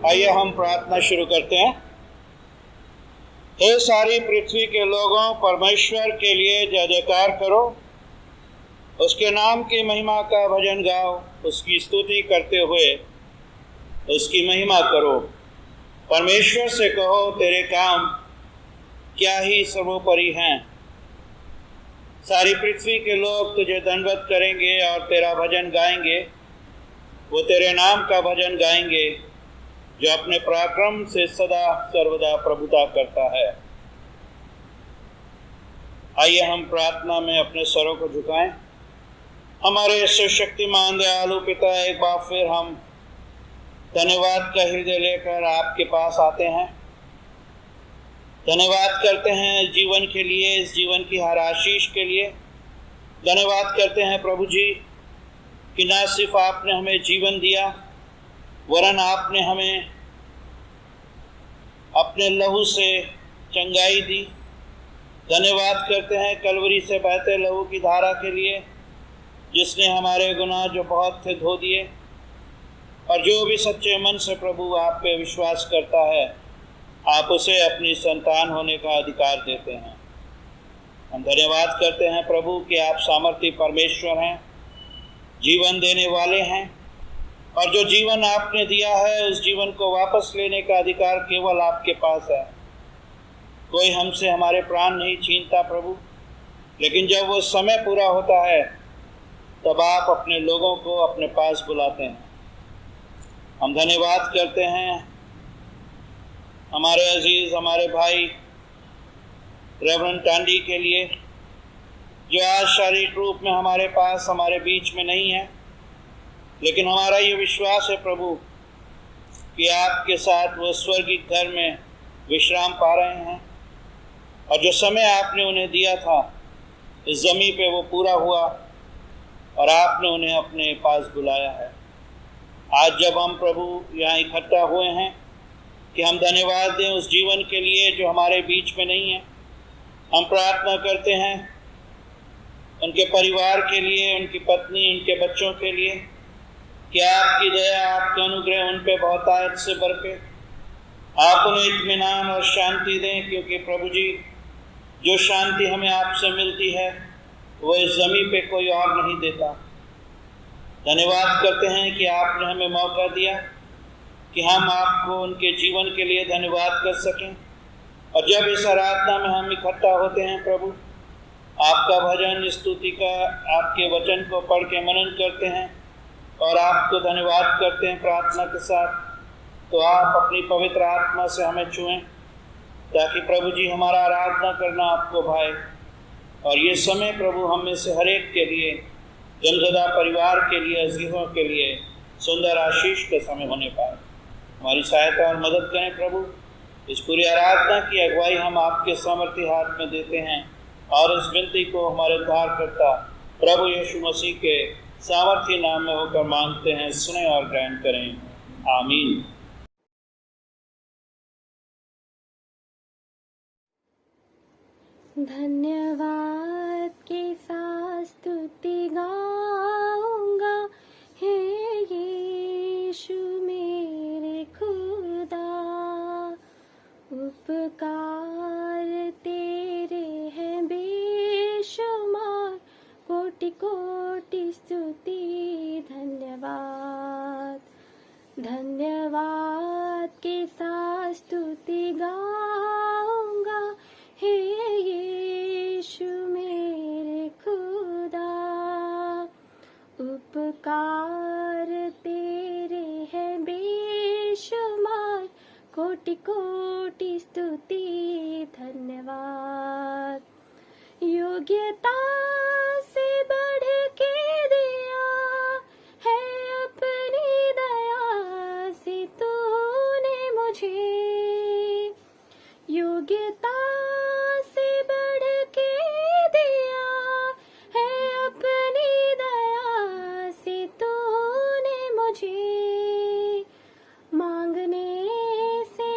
आइए हम प्रार्थना शुरू करते हैं। हे सारी पृथ्वी के लोगों, परमेश्वर के लिए जय जयकार करो, उसके नाम की महिमा का भजन गाओ, उसकी स्तुति करते हुए उसकी महिमा करो। परमेश्वर से कहो, तेरे काम क्या ही सर्वोपरि हैं। सारी पृथ्वी के लोग तुझे दंडवत करेंगे और तेरा भजन गाएंगे। वो तेरे नाम का भजन गाएंगे जो अपने पराक्रम से सदा सर्वदा प्रभुता करता है। आइए हम प्रार्थना में अपने सरों को झुकाएं। हमारे सर्वशक्तिमान दयालु पिता, एक बार फिर हम धन्यवाद का हृदय लेकर आपके पास आते हैं। धन्यवाद करते हैं जीवन के लिए, इस जीवन की हर आशीष के लिए। धन्यवाद करते हैं प्रभु जी कि न सिर्फ आपने हमें जीवन दिया, वरन आपने हमें अपने लहू से चंगाई दी। धन्यवाद करते हैं कलवरी से बहते लहू की धारा के लिए, जिसने हमारे गुनाह जो बहुत थे धो दिए। और जो भी सच्चे मन से प्रभु आप पे विश्वास करता है, आप उसे अपनी संतान होने का अधिकार देते हैं। हम धन्यवाद करते हैं प्रभु कि आप सामर्थी परमेश्वर हैं, जीवन देने वाले हैं, और जो जीवन आपने दिया है उस जीवन को वापस लेने का अधिकार केवल आपके पास है। कोई हमसे हमारे प्राण नहीं छीनता प्रभु, लेकिन जब वो समय पूरा होता है तब आप अपने लोगों को अपने पास बुलाते हैं। हम धन्यवाद करते हैं हमारे अजीज, हमारे भाई रेवरेंड टांडी के लिए, जो आज शारीरिक रूप में हमारे पास हमारे बीच में नहीं है, लेकिन हमारा ये विश्वास है प्रभु कि आपके साथ वो स्वर्गीय घर में विश्राम पा रहे हैं, और जो समय आपने उन्हें दिया था इस ज़मीन पे वो पूरा हुआ और आपने उन्हें अपने पास बुलाया है। आज जब हम प्रभु यहाँ इकट्ठा हुए हैं कि हम धन्यवाद दें उस जीवन के लिए जो हमारे बीच में नहीं है। हम प्रार्थना करते हैं उनके परिवार के लिए, उनकी पत्नी, उनके बच्चों के लिए, कि आपकी दया, आपका अनुग्रह उन पे बहुतायत से बरके। आप उन्हें इत्मीनान और शांति दें, क्योंकि प्रभु जी जो शांति हमें आपसे मिलती है वो इस ज़मीन पे कोई और नहीं देता। धन्यवाद करते हैं कि आपने हमें मौका दिया कि हम आपको उनके जीवन के लिए धन्यवाद कर सकें। और जब इस आराधना में हम इकट्ठा होते हैं प्रभु, आपका भजन, स्तुति का, आपके वचन को पढ़ के मनन करते हैं और आपको धन्यवाद करते हैं प्रार्थना के साथ, तो आप अपनी पवित्र आत्मा से हमें छुएं, ताकि प्रभु जी हमारा आराधना करना आपको भाए। और ये समय प्रभु हम में से हर एक के लिए, जमजदा परिवार के लिए, अजीज़ों के लिए सुंदर आशीष का समय होने पाए। हमारी सहायता और मदद करें प्रभु। इस पूरी आराधना की अगुवाई हम आपके सामर्थ्य हाथ में देते हैं, और इस विनती को हमारे उद्धारकर्ता प्रभु यीशु मसीह के सामर्थ्य नाम में होकर मांगते हैं। सुने और ग्रहण करें, आमीन। धन्यवाद के साथ स्तुति गाऊंगा, हे यीशु मेरे खुदा। उपकार तेरे हैं बेशुमार, कोटि कोटि स्तुति धन्यवाद। धन्यवाद के साथ स्तुति गाऊंगा, हे यीशु मेरे खुदा। उपकार तेरे हैं बेशुमार, कोटि कोटि स्तुति धन्यवाद। योग्यता से बढ़ के दिया है अपनी दया से तूने मुझे। योग्यता से बढ़ के दिया है अपनी दया से तूने मुझे। मांगने से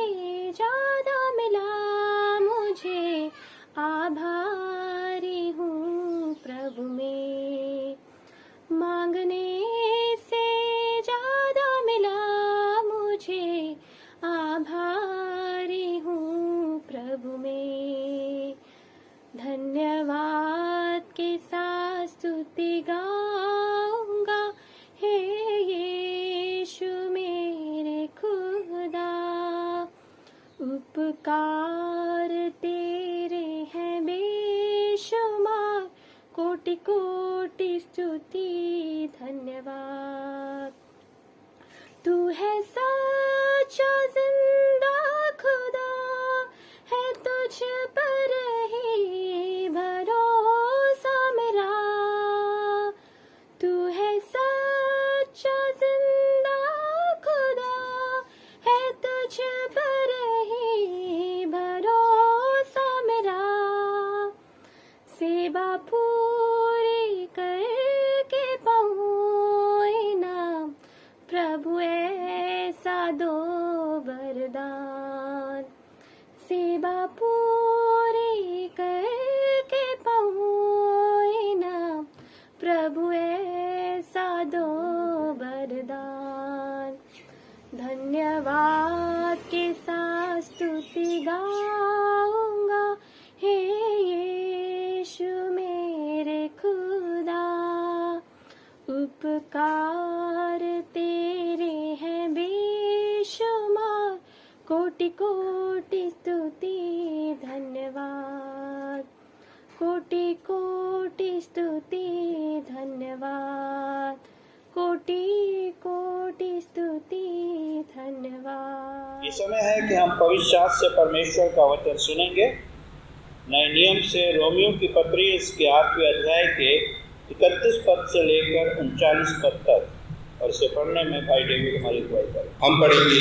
ज़्यादा मिला मुझे, आभारी हूँ प्रभु आभारी हूँ प्रभु में, धन्यवाद के साथ स्तुति गाऊंगा, हे यीशु मेरे खुदा। उपकार तेरे हैं बेशुमार, कोटि कोटि स्तुति धन्यवाद। तू है सच्चा जिंदा खुदा, है तुझ पर ही भरोसा मेरा। तू है सच्चा जिंदा खुदा, है तुझ पर ही भरोसा मेरा। सेवा पूरी करके पाऊँ इनाम, प्रभु ऐसा दो वरदान। सेवा पूरी करके पाऊँ इनाम, प्रभु ऐसा दो वरदान। धन्यवाद के साथ स्तुति गाऊंगा, हे यीशु मेरे खुदा। उपकार तेरे हैं बेशुमार, कोटि कोटि स्तुति धन्यवाद। कोटि कोटि स्तुति धन्यवाद। कोटि कोटि स्तुति धन्यवाद। ये समय है कि हम पवित्र शास्त्र से परमेश्वर का वचन सुनेंगे। नए नियम से रोमियो की पत्री इसके 8वें अध्याय के 31 पद से लेकर 39 पद तक, और इसे पढ़ने में भाई डेविड हमारी अगुवाई करें। हम पढ़ेंगे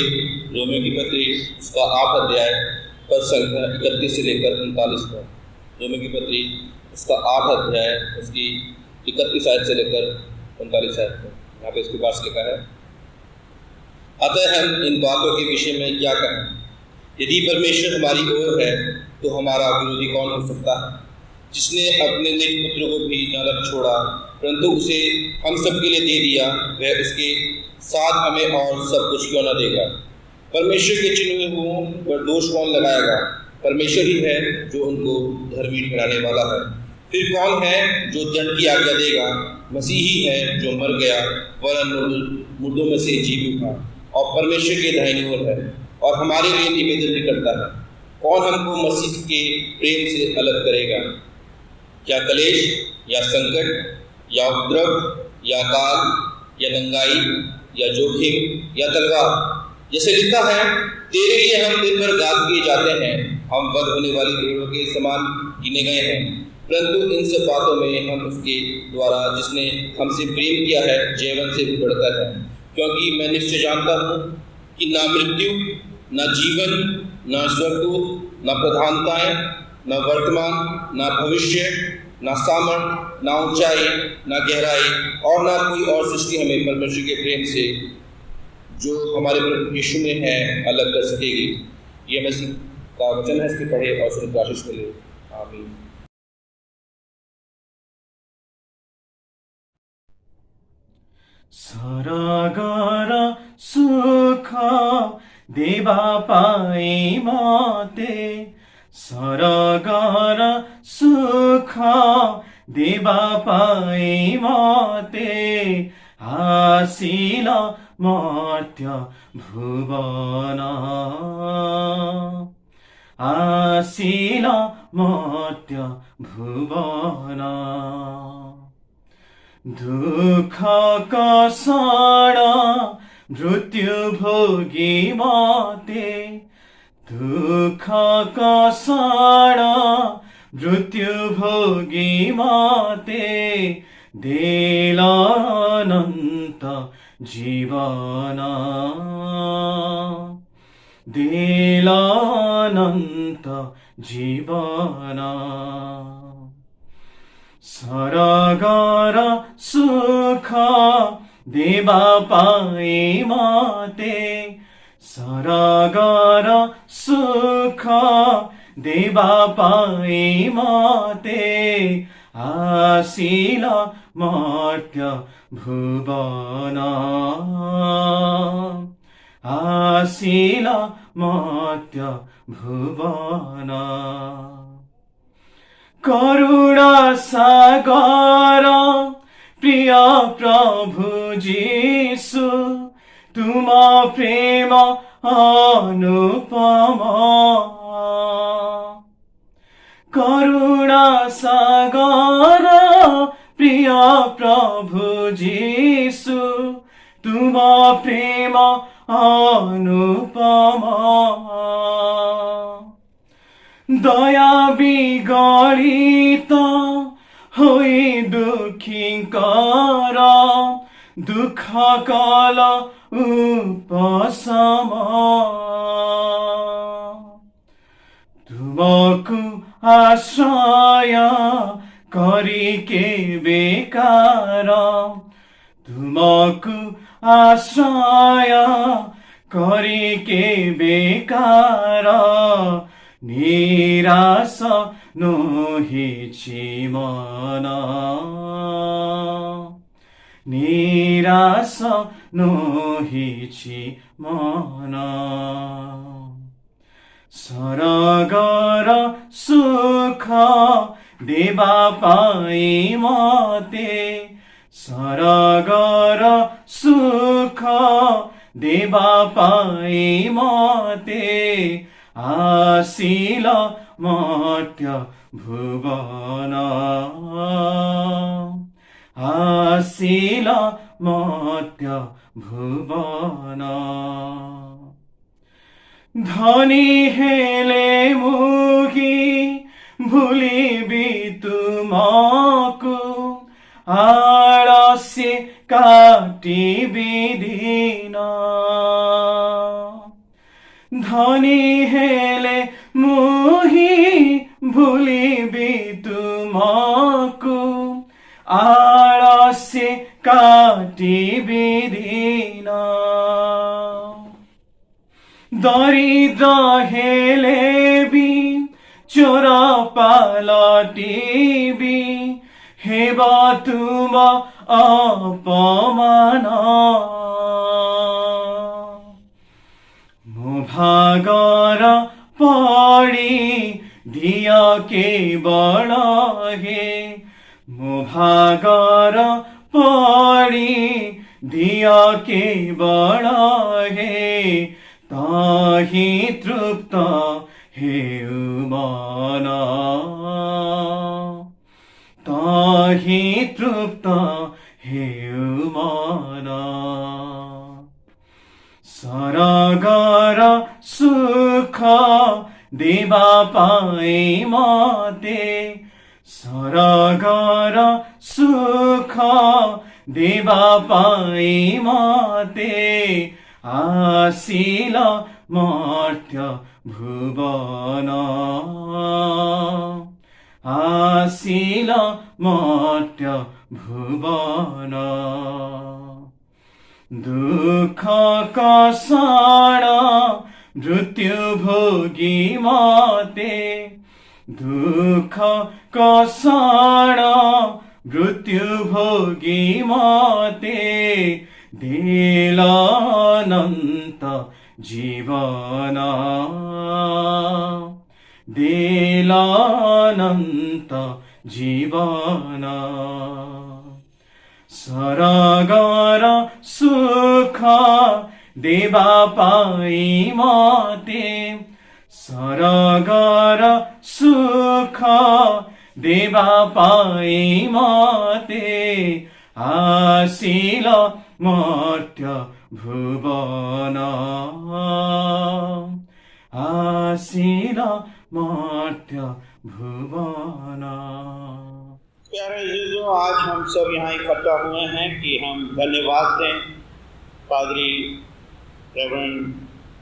रोमियो की पत्री इसका 8 अध्याय पद संख्या 31 से लेकर 39 तक। रोमियो की पत्री इसका 8 अध्याय उसकी 31 आयत से लेकर 39 आयत तक। यहाँ पे इसके पास लिखा है, अतः हम इन बातों के विषय में क्या कहें? यदि परमेश्वर हमारी ओर है तो हमारा विरोधी कौन हो सकता है? जिसने अपने निज पुत्र को भी न रख छोड़ा परंतु उसे हम सबके लिए दे दिया, वह उसके साथ हमें और सब कुछ क्यों न देगा? परमेश्वर के चुने हुओं पर दोष कौन लगाएगा? परमेश्वर ही है जो उनको धर्मी ठहराने वाला है। फिर कौन है जो दंड की आज्ञा देगा? मसीह ही है जो मर गया वरन मुर्दों में से जी उठा और परमेश्वर के दाहिनी ओर है और हमारे लिए निवेदन भी करता है। कौन हमको मसीह के प्रेम से अलग करेगा? क्या क्लेश या संकट या उपद्रव या काल या नंगाई या जोखिम या तलवार? जैसे लिखा है, तेरे लिए हम दिन भर घात किए जाते हैं, हम वध होने वाली भेड़ों के समान गिने गए हैं। परंतु इन सब बातों में हम उसके द्वारा जिसने हमसे प्रेम किया है जीवन से भी बढ़कर है। क्योंकि मैं निश्चय जानता हूँ कि ना मृत्यु ना जीवन ना स्वर्गदूत ना प्रधानताएं ना वर्तमान ना भविष्य ना सामर्थ ना ऊंचाई ना गहराई और ना कोई और सृष्टि हमें परमेश्वर के प्रेम से जो हमारे प्रभु यीशु में है अलग कर सकेगी। यह मसीह का वचन है, इसके पढ़े और सुन आशीष मिले। आमीन। सरगर सुख देवा पाई मते, सरगर सुख देवा पाई मते, आसिल मर्त्य भुवन, आसिल मर्त्य भुवन। दुःख कषण मृत्यु भोगी मते, दुःख कषण मृत्यु भोगी मते, देल अनन्त जीवन, देल अनन्त जीवन। सरगर सुख देवा पाई मते, सरगर सुख देवा पाई मते, आसिल मर्त्य भुवन, आशिला मर्त्य भुवन करुणा सागर प्रिय प्रभु जीशु तुम प्रेम अनुपम करुणा सागर प्रिय प्रभु जीशु तुम प्रेम अनुपम दया विगलित होई दुखींकर दुख काल उपशम तुमको आश्रय करिके बेकार तुमको आश्रय करिके बेकार निराश नहोइछि मन निराश नहोइछि मन सरगर सुख देवा पाई मते सरगर सुख देवा पाई मते आशिल मर्त्य भुवन आशिल मर्त्य भुवन धनी हेले मुखी भूलिबी तुमको आलस्य काटिबी दिन धनी हेले मुही भूलिबी तुमको आलस्य काटिबी दिन दरिद्र हेले भी चोर पालटिबी हेब तुम अपमान मो भागर पड़ी दिया के बड़ हे मो भागर पड़ी दिया के बड़ हे ताहि तृप्त हेउ मन ताहि तृप्त हेउ मन सरगर सुख देवा पाई मते सरगर सुख देवा पाई मते आशिल मर्त्य भुवन आशिल मर्त्य भुवन दुख कषण मृत्यु भोगी मते दुख कषण मृत्यु भोगी मते देलानन्त जीवन देलानन्त जीवन सरगर सुख देवा पाई मते सरगर सुख देवा पाई मते आशिल मर्त्य भुवन आशिल मर्त्य भुवन। प्यारे अजीजों, आज हम सब यहाँ इकट्ठा हुए हैं कि हम धन्यवाद दें पादरी रेवरेंड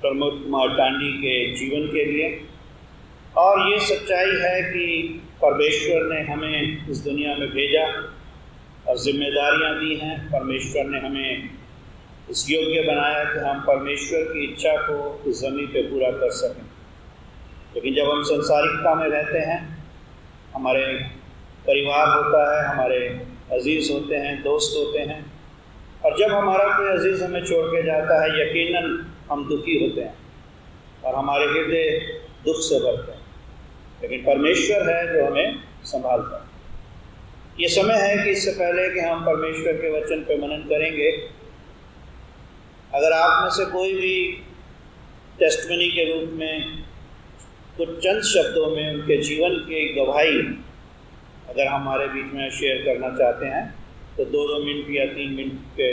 प्रमोद कुमार टांडी के जीवन के लिए। और ये सच्चाई है कि परमेश्वर ने हमें इस दुनिया में भेजा और जिम्मेदारियां दी हैं। परमेश्वर ने हमें इस योग्य बनाया कि हम परमेश्वर की इच्छा को इस ज़मीन पे पूरा कर सकें। लेकिन जब हम संसारिकता में रहते हैं, हमारे परिवार होता है, हमारे अजीज़ होते हैं, दोस्त होते हैं, और जब हमारा कोई अजीज़ हमें छोड़ के जाता है, यकीनन हम दुखी होते हैं और हमारे हृदय दुख से भरते हैं, लेकिन परमेश्वर है जो हमें संभालता है। ये समय है कि इससे पहले कि हम परमेश्वर के वचन पर मनन करेंगे, अगर आप में से कोई भी टेस्टमनी के रूप में कुछ चंद शब्दों में उनके जीवन की गवाही अगर हमारे बीच में शेयर करना चाहते हैं तो 2-2 मिनट या 3 मिनट के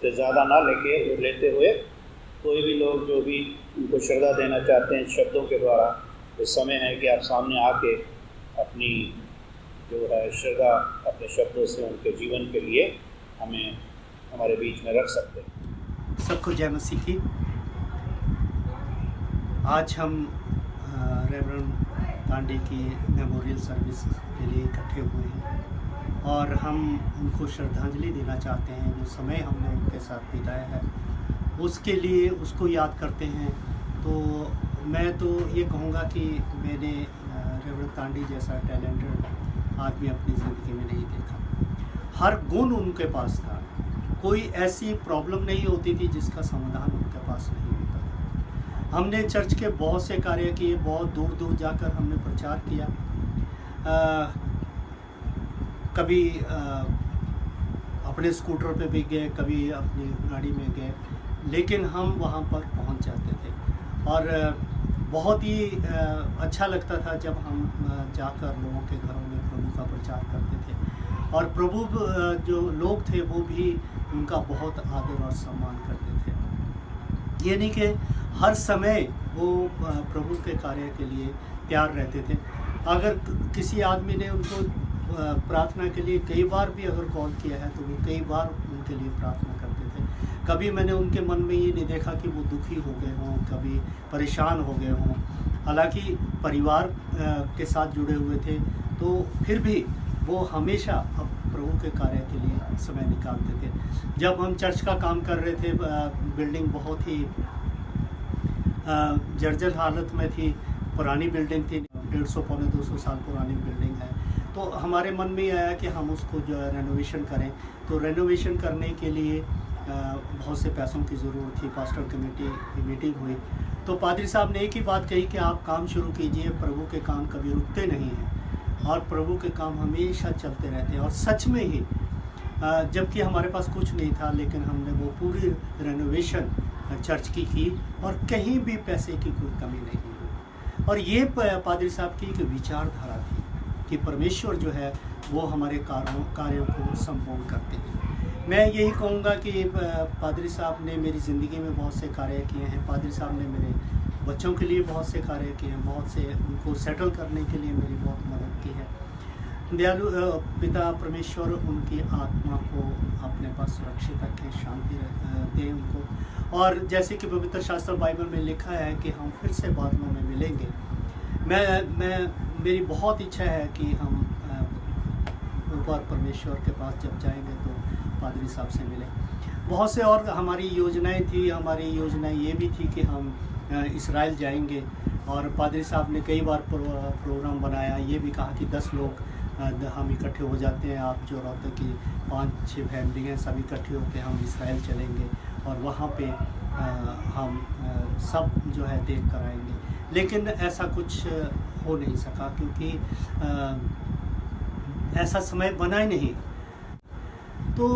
से ज़्यादा ना लेते हुए कोई भी लोग जो भी उनको श्रद्धा देना चाहते हैं शब्दों के द्वारा, इस समय है कि आप सामने आके अपनी जो है श्रद्धा अपने शब्दों से उनके जीवन के लिए हमें हमारे बीच में रख सकते हैं। सबको जय मसीह की। आज हम रेवरेंड तांडी की मेमोरियल सर्विस के लिए इकट्ठे हुए हैं और हम उनको श्रद्धांजलि देना चाहते हैं। जो समय हमने उनके साथ बिताया है उसके लिए उसको याद करते हैं। तो मैं तो ये कहूँगा कि मैंने रेवरेंड तांडी जैसा टैलेंटेड आदमी अपनी ज़िंदगी में नहीं देखा। हर गुण उनके पास था, कोई ऐसी प्रॉब्लम नहीं होती थी जिसका समाधान उनके पास नहीं होता था। हमने चर्च के बहुत से कार्य किए, बहुत दूर दूर जाकर हमने प्रचार किया। कभी अपने स्कूटर पे भी गए, कभी अपनी गाड़ी में गए, लेकिन हम वहाँ पर पहुँच जाते थे और बहुत ही अच्छा लगता था जब हम जाकर लोगों के घरों में प्रभु का प्रचार करते थे। और प्रभु जो लोग थे वो भी उनका बहुत आदर और सम्मान करते थे। ये नहीं कि हर समय वो प्रभु के कार्य के लिए तैयार रहते थे। अगर किसी आदमी ने उनको प्रार्थना के लिए कई बार भी अगर कॉल किया है तो वो कई बार उनके लिए प्रार्थना करते थे। कभी मैंने उनके मन में ये नहीं देखा कि वो दुखी हो गए हों, कभी परेशान हो गए हों। हालांकि परिवार के साथ जुड़े हुए थे तो फिर भी वो हमेशा प्रभु के कार्य के लिए समय निकालते थे। जब हम चर्च का काम कर रहे थे, बिल्डिंग बहुत ही जर्जर हालत में थी, पुरानी बिल्डिंग थी, 150-200 साल पुरानी बिल्डिंग है। तो हमारे मन में आया कि हम उसको जो है रेनोवेशन करें। तो रेनोवेशन करने के लिए बहुत से पैसों की ज़रूरत थी। पास्टर कमेटी की मीटिंग हुई तो पादरी साहब ने एक ही बात कही कि आप काम शुरू कीजिए, प्रभु के काम कभी रुकते नहीं हैं और प्रभु के काम हमेशा चलते रहते हैं। और सच में ही जबकि हमारे पास कुछ नहीं था, लेकिन हमने वो पूरी रेनोवेशन चर्च की और कहीं भी पैसे की कोई कमी नहीं हुई। और ये पादरी साहब की एक विचारधारा थी कि परमेश्वर जो है वो हमारे कार्यों को संपूर्ण करते हैं। मैं यही कहूँगा कि पादरी साहब ने मेरी ज़िंदगी में बहुत से कार्य किए हैं। पादरी साहब ने मेरे बच्चों के लिए बहुत से कार्य किए हैं, बहुत से उनको सेटल करने के लिए मेरी बहुत मदद की है। दयालु पिता परमेश्वर उनकी आत्मा को अपने पास सुरक्षित रखें, शांति दें उनको। और जैसे कि पवित्र शास्त्र बाइबल में लिखा है कि हम फिर से बादलों में मिलेंगे। मेरी बहुत इच्छा है कि हम ऊपर परमेश्वर के पास जब जाएंगे तो पादरी साहब से मिलें। बहुत से और हमारी योजनाएं थी। हमारी योजनाएं ये भी थी कि हम इस्राइल जाएंगे और पादरी साहब ने कई बार प्रोग्राम बनाया। ये भी कहा कि 10 लोग हम इकट्ठे हो जाते हैं, आप जो रहते कि 5-6 फैमिली हैं, सब इकट्ठे होकर हम इस्राइल चलेंगे और वहाँ पे हम सब जो है देख कर आएंगे। लेकिन ऐसा कुछ हो नहीं सका क्योंकि ऐसा समय बना ही नहीं। तो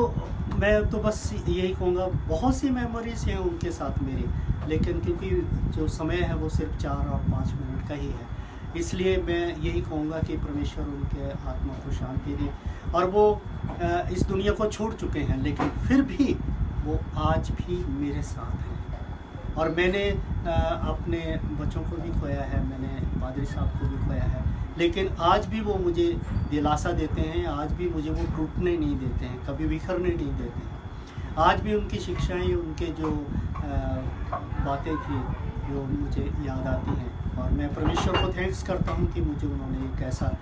मैं तो बस यही कहूँगा, बहुत सी मेमोरीज हैं उनके साथ मेरी, लेकिन क्योंकि जो समय है वो सिर्फ 4 और 5 मिनट का ही है, इसलिए मैं यही कहूँगा कि परमेश्वर उनके आत्मा को शांति दे। और वो इस दुनिया को छोड़ चुके हैं, लेकिन फिर भी वो आज भी मेरे साथ हैं। और मैंने अपने बच्चों को भी खोया है, मैंने पादरी साहब को भी खोया है, लेकिन आज भी वो मुझे दिलासा देते हैं, आज भी मुझे वो टूटने नहीं देते हैं, कभी बिखरने नहीं देते हैं। आज भी उनकी शिक्षाएं, उनके जो बातें थी जो मुझे याद आती हैं। और मैं परमेश्वर को थैंक्स करता हूँ कि मुझे उन्होंने एक ऐसा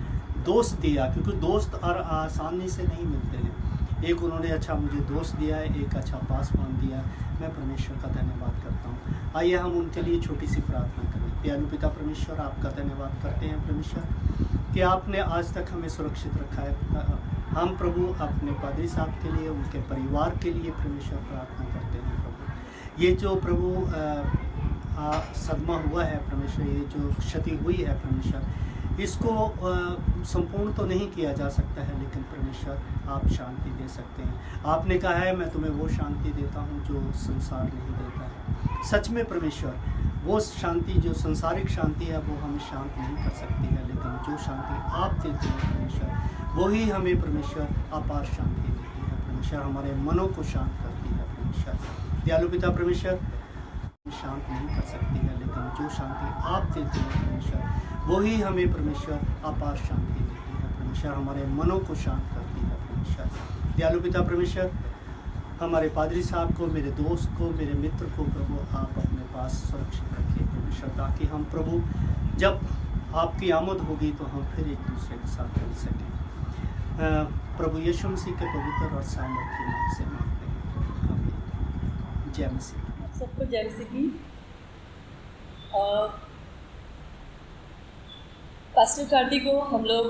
दोस्त दिया, क्योंकि दोस्त और आसानी से नहीं मिलते हैं। एक उन्होंने अच्छा मुझे दोस्त दिया है, एक अच्छा पासवान दिया। मैं परमेश्वर का धन्यवाद करता हूँ। आइए हम उनके लिए छोटी सी प्रार्थना करें। दयालु पिता परमेश्वर, आपका धन्यवाद करते हैं परमेश्वर कि आपने आज तक हमें सुरक्षित रखा है। हम प्रभु अपने पादरी साहब के लिए, उनके परिवार के लिए परमेश्वर प्रार्थना करते हैं। प्रभु ये जो प्रभु सदमा हुआ है परमेश्वर, ये जो क्षति हुई है परमेश्वर, इसको संपूर्ण तो नहीं किया जा सकता है, लेकिन परमेश्वर आप शांति दे सकते हैं। आपने कहा है मैं तुम्हें वो शांति देता हूँ जो संसार नहीं देता है। सच में परमेश्वर, वो शांति जो संसारिक शांति है वो हमें शांत नहीं कर सकती है, लेकिन जो शांति आप देते हैं परमेश्वर, वही हमें परमेश्वर अपार शांति देती है परमेश्वर, हमारे मनों को शांत करती है परमेश्वर। दयालु पिता परमेश्वर, शांत नहीं कर सकती है, लेकिन जो शांति आप देते हैं परमेश्वर, वही हमें परमेश्वर अपार शांति देती है परमेश्वर, हमारे मनों को शांत करती है परमेश्वर। दयालु पिता परमेश्वर, हमारे पादरी साहब को, मेरे दोस्त को, मेरे मित्र को प्रभु आप अपने पास सुरक्षित रखिए परमेश्वर, ताकि हम प्रभु जब आपकी आमद होगी तो हम फिर एक दूसरे के साथ मिल सकें। प्रभु यीशु मसीह के पवित्र और सामर्थ्य नाम से मांगते हैं, जय मसीह। सबको जय मसीह की। पास्टर कार्डी को हम लोग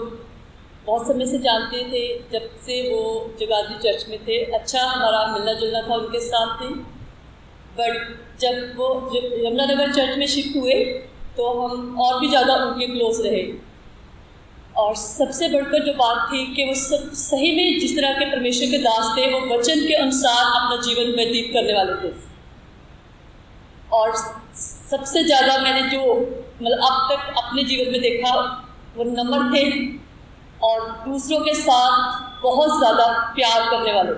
बहुत समय से जानते थे, जब से वो जगाधरी चर्च में थे। अच्छा हमारा मिलना जुलना था उनके साथ थे, बट जब वो यमुनानगर चर्च में शिफ्ट हुए तो हम और भी ज़्यादा उनके क्लोज रहे। और सबसे बढ़कर जो बात थी कि वो सब सही में जिस तरह के परमेश्वर के दास थे, वो वचन के अनुसार अपना जीवन व्यतीत करने वाले थे। और सबसे ज़्यादा मैंने जो मतलब अब तक अपने जीवन में देखा, वो नम्र थे और दूसरों के साथ बहुत ज़्यादा प्यार करने वाले।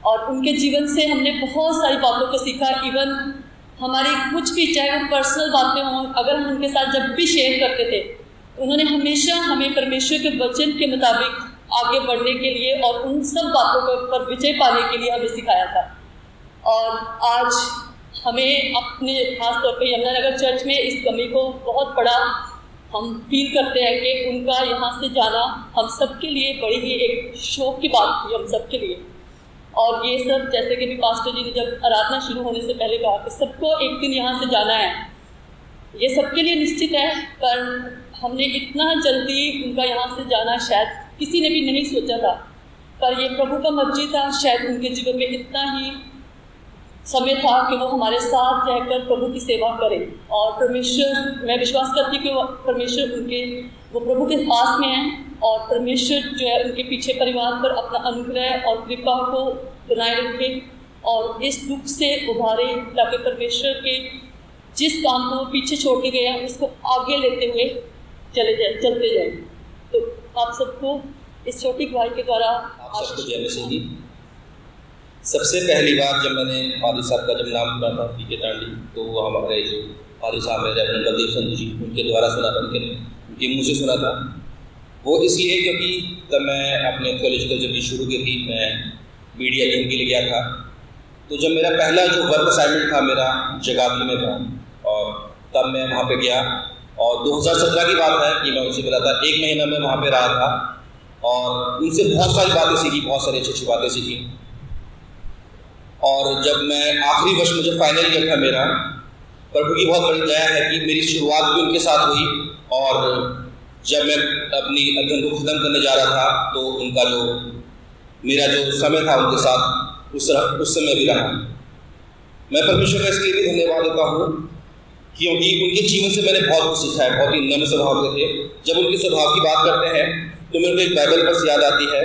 और उनके जीवन से हमने बहुत सारी बातों को सीखा। इवन हमारी कुछ भी, चाहे वो पर्सनल बातें हों, अगर हम उनके साथ जब भी शेयर करते थे, उन्होंने हमेशा हमें परमेश्वर के वचन के मुताबिक आगे बढ़ने के लिए और उन सब बातों पर विजय पाने के लिए हमें सिखाया था। और आज हमें अपने खास तौर पे यमुनानगर चर्च में इस कमी को बहुत बड़ा हम फील करते हैं कि उनका यहाँ से जाना हम सब के लिए बड़ी ही एक शौक की बात थी, हम सब के लिए। और ये सब जैसे कि भी पास्टर जी ने जब आराधना शुरू होने से पहले कहा कि सबको एक दिन यहाँ से जाना है, ये सबके लिए निश्चित है, पर हमने इतना जल्दी उनका यहाँ से जाना शायद किसी ने भी नहीं सोचा था। पर ये प्रभु का मर्जी था, शायद उनके जीवन में इतना ही समय था कि वो हमारे साथ रहकर प्रभु की सेवा करें। और परमेश्वर, मैं विश्वास करती हूँ कि परमेश्वर वो प्रभु के पास में हैं, और परमेश्वर जो है उनके पीछे परिवार पर अपना अनुग्रह और कृपा को बनाए रखे और इस दुख से उभारे, ताकि परमेश्वर के जिस काम को पीछे छोड़ के गए हैं उसको आगे लेते हुए चलते जाए। तो आप सबको इस छोटी गवाही के द्वारा आप सबको जय मसीह की। सबसे पहली बार जब मैंने पादरी साहब का जब नाम सुना था पीके टांडी, तो वो हमारे जो पादरी साहब है रेवरेंड बलदेव संधू जी, उनके द्वारा सुना था, उनके मुँह से सुना था। वो इसलिए क्योंकि तब मैं अपने कॉलेज जब भी शुरू की थी, मैं मीडिया टीम के लिए गया था। तो जब मेरा पहला जो वर्क असाइनमेंट था मेरा जगाधरी में था, और तब मैं वहाँ पे गया, और 2017 की बात है कि मैं उनसे मिला था। 1 महीना मैं वहाँ पे रहा था और उनसे बहुत सारी बातें सीखी, बहुत सारी अच्छी अच्छी बातें सीखी। और जब मैं आखिरी वर्ष में जब फाइनल ईयर था मेरा, प्रभु की बहुत बड़ी दया है कि मेरी शुरुआत भी उनके साथ हुई, और जब मैं अपनी अध्ययन को खत्म करने जा रहा था तो उनका जो मेरा जो समय था उनके साथ उस समय भी रहा। मैं परमेश्वर का इसके लिए भी धन्यवाद देता हूँ क्योंकि उनके जीवन से मैंने बहुत कुछ सीखा है। बहुत ही नम्र स्वभाव के थे। जब उनके स्वभाव की बात करते हैं तो मेरे को एक बाइबल वर्स याद आती है,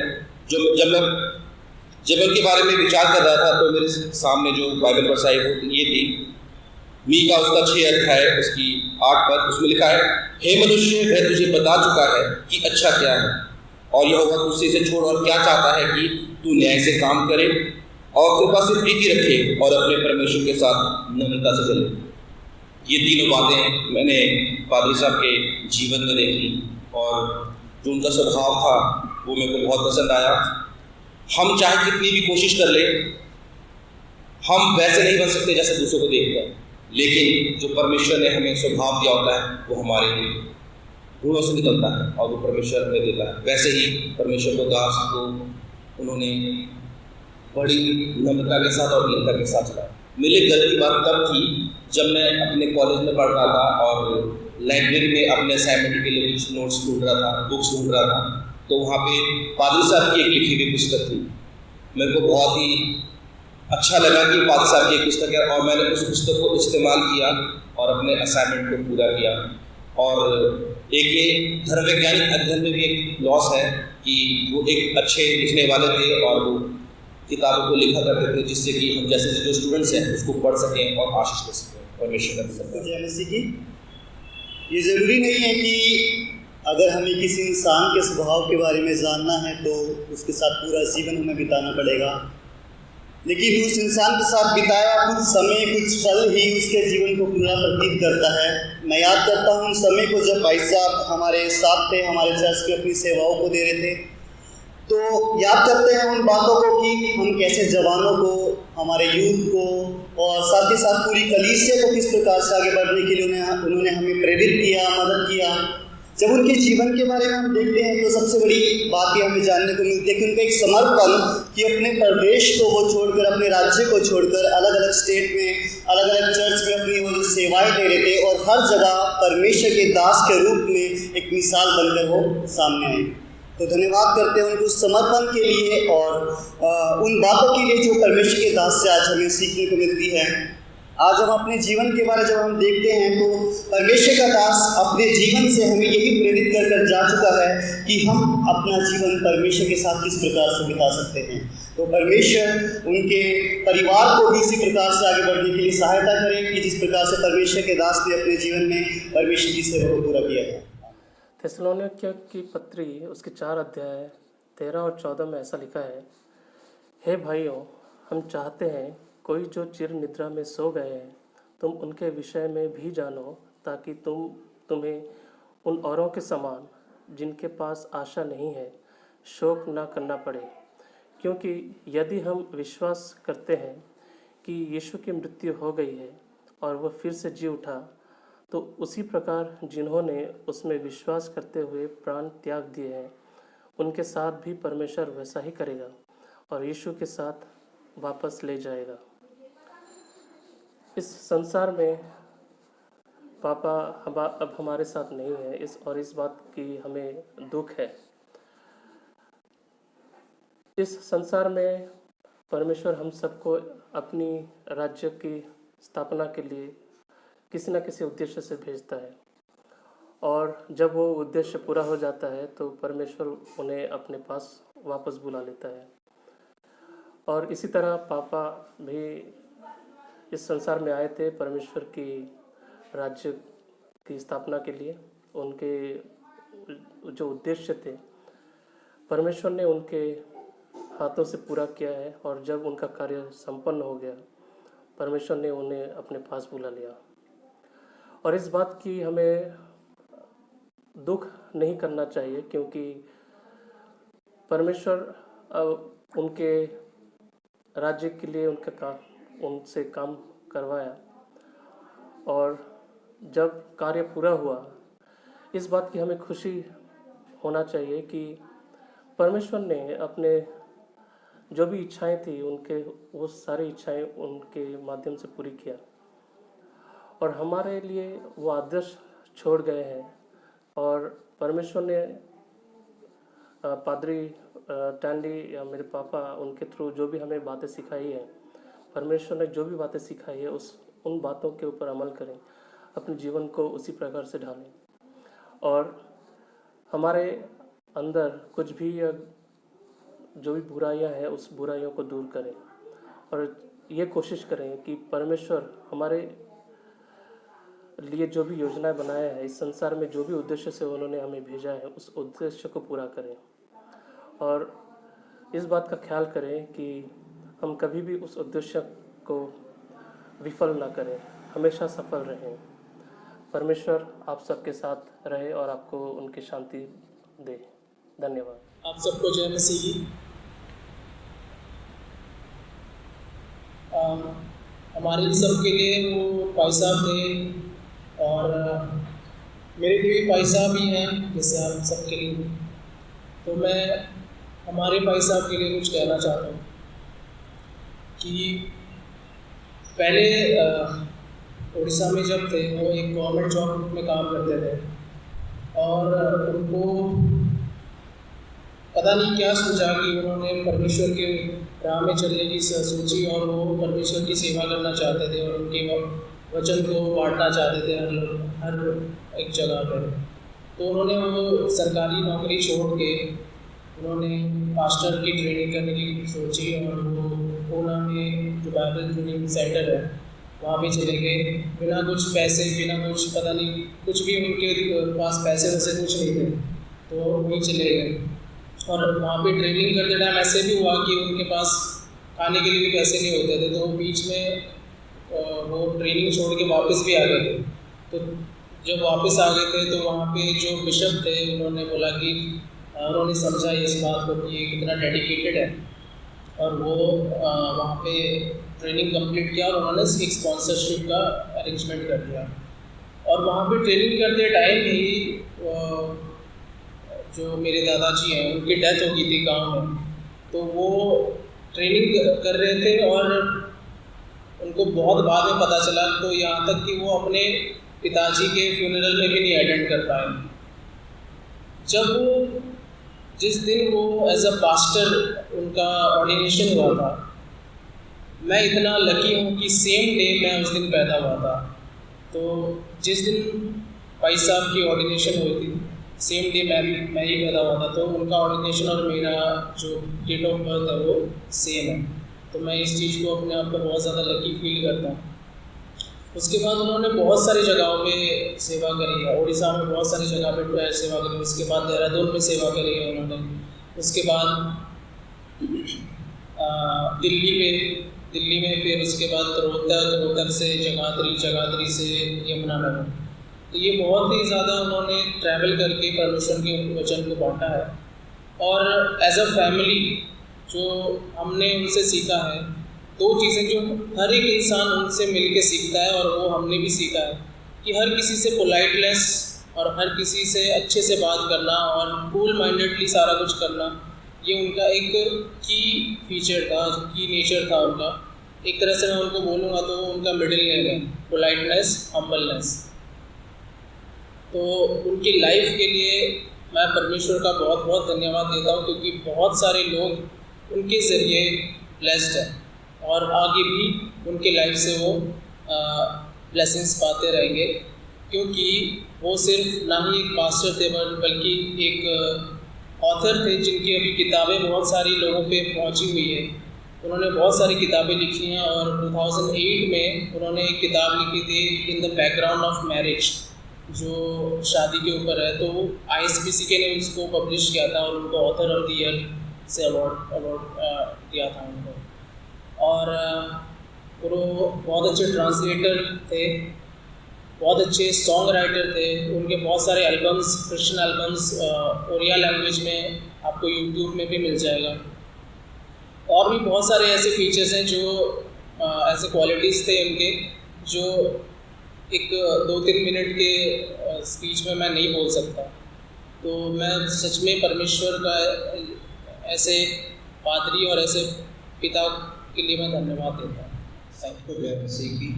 जब मैं उनके बारे में विचार कर रहा था तो मेरे सामने जो बाइबल वर्स आई वो ये थी, मीका उसका 6 अध्याय उसकी 8 पद, उसमें लिखा है, हे मनुष्य, वह तुझे बता चुका है कि अच्छा क्या है, और यहोवा तुझसे इसे छोड़ और क्या चाहता है कि तू न्याय से काम करे और कृपा से प्रीति रखे और अपने परमेश्वर के साथ नम्रता से चले। ये तीनों बातें मैंने पादरी साहब के जीवन में देखी, और जो उनका स्वभाव था वो मेरे को बहुत पसंद आया। हम चाहे कितनी भी कोशिश कर ले, हम वैसे नहीं बन सकते जैसे दूसरों को देखते हैं, लेकिन जो परमेश्वर ने हमें स्वभाव दिया होता है वो हमारे गुणों से निकलता है और वो परमेश्वर हमें देता है। वैसे ही परमेश्वर को दास को उन्होंने बड़ी नम्रता के साथ और दीनता के साथ चलाया। मेरे गलती बात तब थी जब मैं अपने कॉलेज में पढ़ रहा था और लाइब्रेरी में अपने असाइनमेंट के लिए कुछ नोट्स ढूंढ रहा था, बुक्स ढूंढ रहा था, तो वहाँ पे पादरी साहब की एक लिखी हुई पुस्तक थी। मेरे को बहुत ही अच्छा लगा कि पाद साहब की एक पुस्तक है और मैंने उस पुस्तक को इस्तेमाल किया और अपने असाइनमेंट को पूरा किया। और एक ये धर्मवैज्ञानिक अध्ययन में भी एक लॉस है कि वो एक अच्छे लिखने वाले थे और वो किताबों को लिखा करते थे जिससे कि हम जैसे जो स्टूडेंट्स हैं उसको पढ़ सकें और आशीष ले सकें। परमेश्वर का जय मसीह की। ये ज़रूरी नहीं है कि अगर हमें किसी इंसान के स्वभाव के बारे में जानना है तो उसके साथ पूरा जीवन हमें बिताना पड़ेगा, लेकिन उस इंसान के साथ बिताया कुछ समय कुछ पल ही उसके जीवन को पूरा प्रतीत करता है। मैं याद करता हूँ उन समय को जब भाई साहब हमारे साथ थे, हमारे चर्च में अपनी सेवाओं को दे रहे थे, तो याद करते हैं उन बातों को कि हम कैसे जवानों को, हमारे यूथ को और साथ ही साथ पूरी कलीसिया को किस प्रकार से आगे बढ़ने के लिए उन्होंने हमें प्रेरित किया, मदद किया। जब उनके जीवन के बारे में हम देखते हैं तो सबसे बड़ी बात ये हमें जानने को मिलती है कि उनका एक समर्पण कि अपने प्रदेश को वो छोड़कर, अपने राज्य को छोड़कर अलग अलग स्टेट में, अलग अलग चर्च में अपनी वो सेवाएं दे रहे थे और हर जगह परमेश्वर के दास के रूप में एक मिसाल बनकर वो सामने आए। तो धन्यवाद करते हैं उनको समर्पण के लिए और उन बातों के लिए जो परमेश्वर के दास से आज हमें सीखने को मिलती है। आज हम अपने जीवन के बारे जब हम देखते हैं तो परमेश्वर का दास अपने जीवन से हमें यही प्रेरित कर जा चुका है कि हम अपना जीवन परमेश्वर के साथ किस प्रकार से बिता सकते हैं। तो परमेश्वर उनके परिवार को भी इसी प्रकार से आगे बढ़ने के लिए सहायता करे कि जिस प्रकार से परमेश्वर के दास ने अपने जीवन में परमेश्वर की सेवा को पूरा किया है। थिस्सलुनीकियों की पत्री उसके 4 अध्याय 13 और 14 में ऐसा लिखा है, हे भाइयों, हम चाहते हैं कोई जो चिर निद्रा में सो गए हैं तुम उनके विषय में भी जानो, ताकि तुम्हें उन औरों के समान जिनके पास आशा नहीं है शोक न करना पड़े। क्योंकि यदि हम विश्वास करते हैं कि यीशु की मृत्यु हो गई है और वह फिर से जी उठा, तो उसी प्रकार जिन्होंने उसमें विश्वास करते हुए प्राण त्याग दिए हैं उनके साथ भी परमेश्वर वैसा ही करेगा और यीशु के साथ वापस ले जाएगा। इस संसार में पापा अब हमारे साथ नहीं है इस बात की हमें दुख है। इस संसार में परमेश्वर हम सबको अपनी राज्य की स्थापना के लिए किसी न किसी उद्देश्य से भेजता है और जब वो उद्देश्य पूरा हो जाता है तो परमेश्वर उन्हें अपने पास वापस बुला लेता है। और इसी तरह पापा भी इस संसार में आए थे परमेश्वर की राज्य की स्थापना के लिए। उनके जो उद्देश्य थे परमेश्वर ने उनके हाथों से पूरा किया है और जब उनका कार्य संपन्न हो गया परमेश्वर ने उन्हें अपने पास बुला लिया। और इस बात की हमें दुख नहीं करना चाहिए, क्योंकि परमेश्वर उनके राज्य के लिए उनसे काम करवाया और जब कार्य पूरा हुआ इस बात की हमें खुशी होना चाहिए कि परमेश्वर ने अपने जो भी इच्छाएं थी उनके वो सारी इच्छाएं उनके माध्यम से पूरी किया और हमारे लिए वो आदर्श छोड़ गए हैं। और परमेश्वर ने पादरी टैंडी या मेरे पापा उनके थ्रू जो भी हमें बातें सिखाई है, परमेश्वर ने जो भी बातें सिखाई है उन बातों के ऊपर अमल करें, अपने जीवन को उसी प्रकार से ढालें और हमारे अंदर कुछ भी जो भी बुराइयां हैं उस बुराइयों को दूर करें और ये कोशिश करें कि परमेश्वर हमारे लिए जो भी योजनाएं बनाया है इस संसार में, जो भी उद्देश्य से उन्होंने हमें भेजा है उस उद्देश्य को पूरा करें और इस बात का ख्याल करें कि हम कभी भी उस उद्देश्य को विफल ना करें, हमेशा सफल रहें। परमेश्वर आप सबके साथ रहे और आपको उनकी शांति दे। धन्यवाद। आप सबको जय मसीह। हमारे सब के लिए वो भाई साहब थे और मेरे लिए भी भाई साहब ही हैं जैसे आप सबके लिए। तो मैं हमारे भाई साहब के लिए कुछ कहना चाहता हूँ कि पहले उड़ीसा में जब थे वो एक गवर्नमेंट जॉब में काम करते थे और उनको पता नहीं क्या सोचा कि उन्होंने परमेश्वर के राह में चलने की सोची और वो परमेश्वर की सेवा करना चाहते थे और उनके वचन को बांटना चाहते थे हर एक जगह पर। तो उन्होंने वो सरकारी नौकरी छोड़ के उन्होंने पास्टर की ट्रेनिंग करने की सोची और वो पूना में जो बाइबल ट्रेनिंग सेंटर है वहाँ पे चले गए, बिना कुछ पैसे, बिना कुछ पता नहीं कुछ भी उनके पास पैसे वैसे कुछ नहीं थे, तो वहीं चले गए। और वहाँ पे ट्रेनिंग करते टाइम ऐसे भी हुआ कि उनके पास खाने के लिए भी पैसे नहीं होते थे, तो बीच में वो ट्रेनिंग छोड़ के वापस भी आ गए थे। तो जब वापस आ गए थे तो वहाँ पे जो बिशप थे उन्होंने बोला कि उन्होंने समझा इस बात को कि ये कितना डेडिकेटेड है, और वो वहाँ पे ट्रेनिंग कंप्लीट किया और उन्होंने एक स्पॉन्सरशिप का अरेंजमेंट कर दिया। और वहाँ पे ट्रेनिंग करते टाइम ही जो मेरे दादाजी हैं उनकी डेथ हो गई थी गांव में। तो वो ट्रेनिंग कर रहे थे और उनको बहुत बाद में पता चला, तो यहाँ तक कि वो अपने पिताजी के फ्यूनरल में भी नहीं अटेंड कर पाए। जिस दिन वो एज अ पास्टर उनका ऑर्डिनेशन हुआ था, मैं इतना लकी हूँ कि सेम डे मैं उस दिन पैदा हुआ था। तो जिस दिन भाई साहब की ऑर्डिनेशन हुई थी सेम डे मैं ही पैदा हुआ था, तो उनका ऑर्डिनेशन और मेरा जो डेट ऑफ बर्थ है वो सेम है। तो मैं इस चीज़ को अपने आप को बहुत ज़्यादा लकी फील करता हूँ। उसके बाद उन्होंने बहुत सारी जगहों पे सेवा करी है, उड़ीसा में बहुत सारी जगह पे सेवा करी, उसके बाद देहरादून में सेवा करी है उन्होंने, उसके बाद दिल्ली में फिर उसके बाद रोहतक से जगाधरी से यमुनानगर। तो ये बहुत ही ज़्यादा उन्होंने ट्रैवल करके परमेश्वर के वचन को बांटा है। और एज अ फैमिली जो हमने उनसे सीखा है, दो चीज़ें जो हर एक इंसान उनसे मिलके सीखता है और वो हमने भी सीखा है कि हर किसी से पोलाइटनेस और हर किसी से अच्छे से बात करना और कूल माइंडेडली सारा कुछ करना, ये उनका एक की फीचर था, की नेचर था उनका। एक तरह से मैं उनको बोलूँगा तो उनका मिडिल नेम है पोलाइटनेस, हम्बलनेस। तो उनकी लाइफ के लिए मैं परमेश्वर का बहुत बहुत धन्यवाद देता हूँ, क्योंकि बहुत सारे लोग उनके ज़रिए ब्लेस्ड हैं और आगे भी उनके लाइफ से वो ब्लेसिंग्स पाते रहेंगे, क्योंकि वो सिर्फ ना ही एक पास्टर थे बल्कि एक ऑथर थे जिनकी अभी किताबें बहुत सारी लोगों पे पहुंची हुई है। उन्होंने बहुत सारी किताबें लिखी हैं और 2008 में उन्होंने एक किताब लिखी थी in the background of marriage, जो शादी के ऊपर है। तो ISBCK ने उसको पब्लिश किया था और उनको ऑथर ऑफ द ईयर से अवार्ड दिया था उनको। और वो बहुत अच्छे ट्रांसलेटर थे, बहुत अच्छे सॉन्ग राइटर थे। उनके बहुत सारे एल्बम्स, क्रिश्चियन एल्बम्स ओरिया लैंग्वेज में आपको यूट्यूब में भी मिल जाएगा। और भी बहुत सारे ऐसे फीचर्स हैं जो ऐसे क्वालिटीज़ थे उनके, जो एक 2-3 मिनट के स्पीच में मैं नहीं बोल सकता। तो मैं सच में परमेश्वर का ऐसे पादरी और ऐसे पिता के लिए मैं धन्यवाद देता हूँ। सबको जय मसीह की।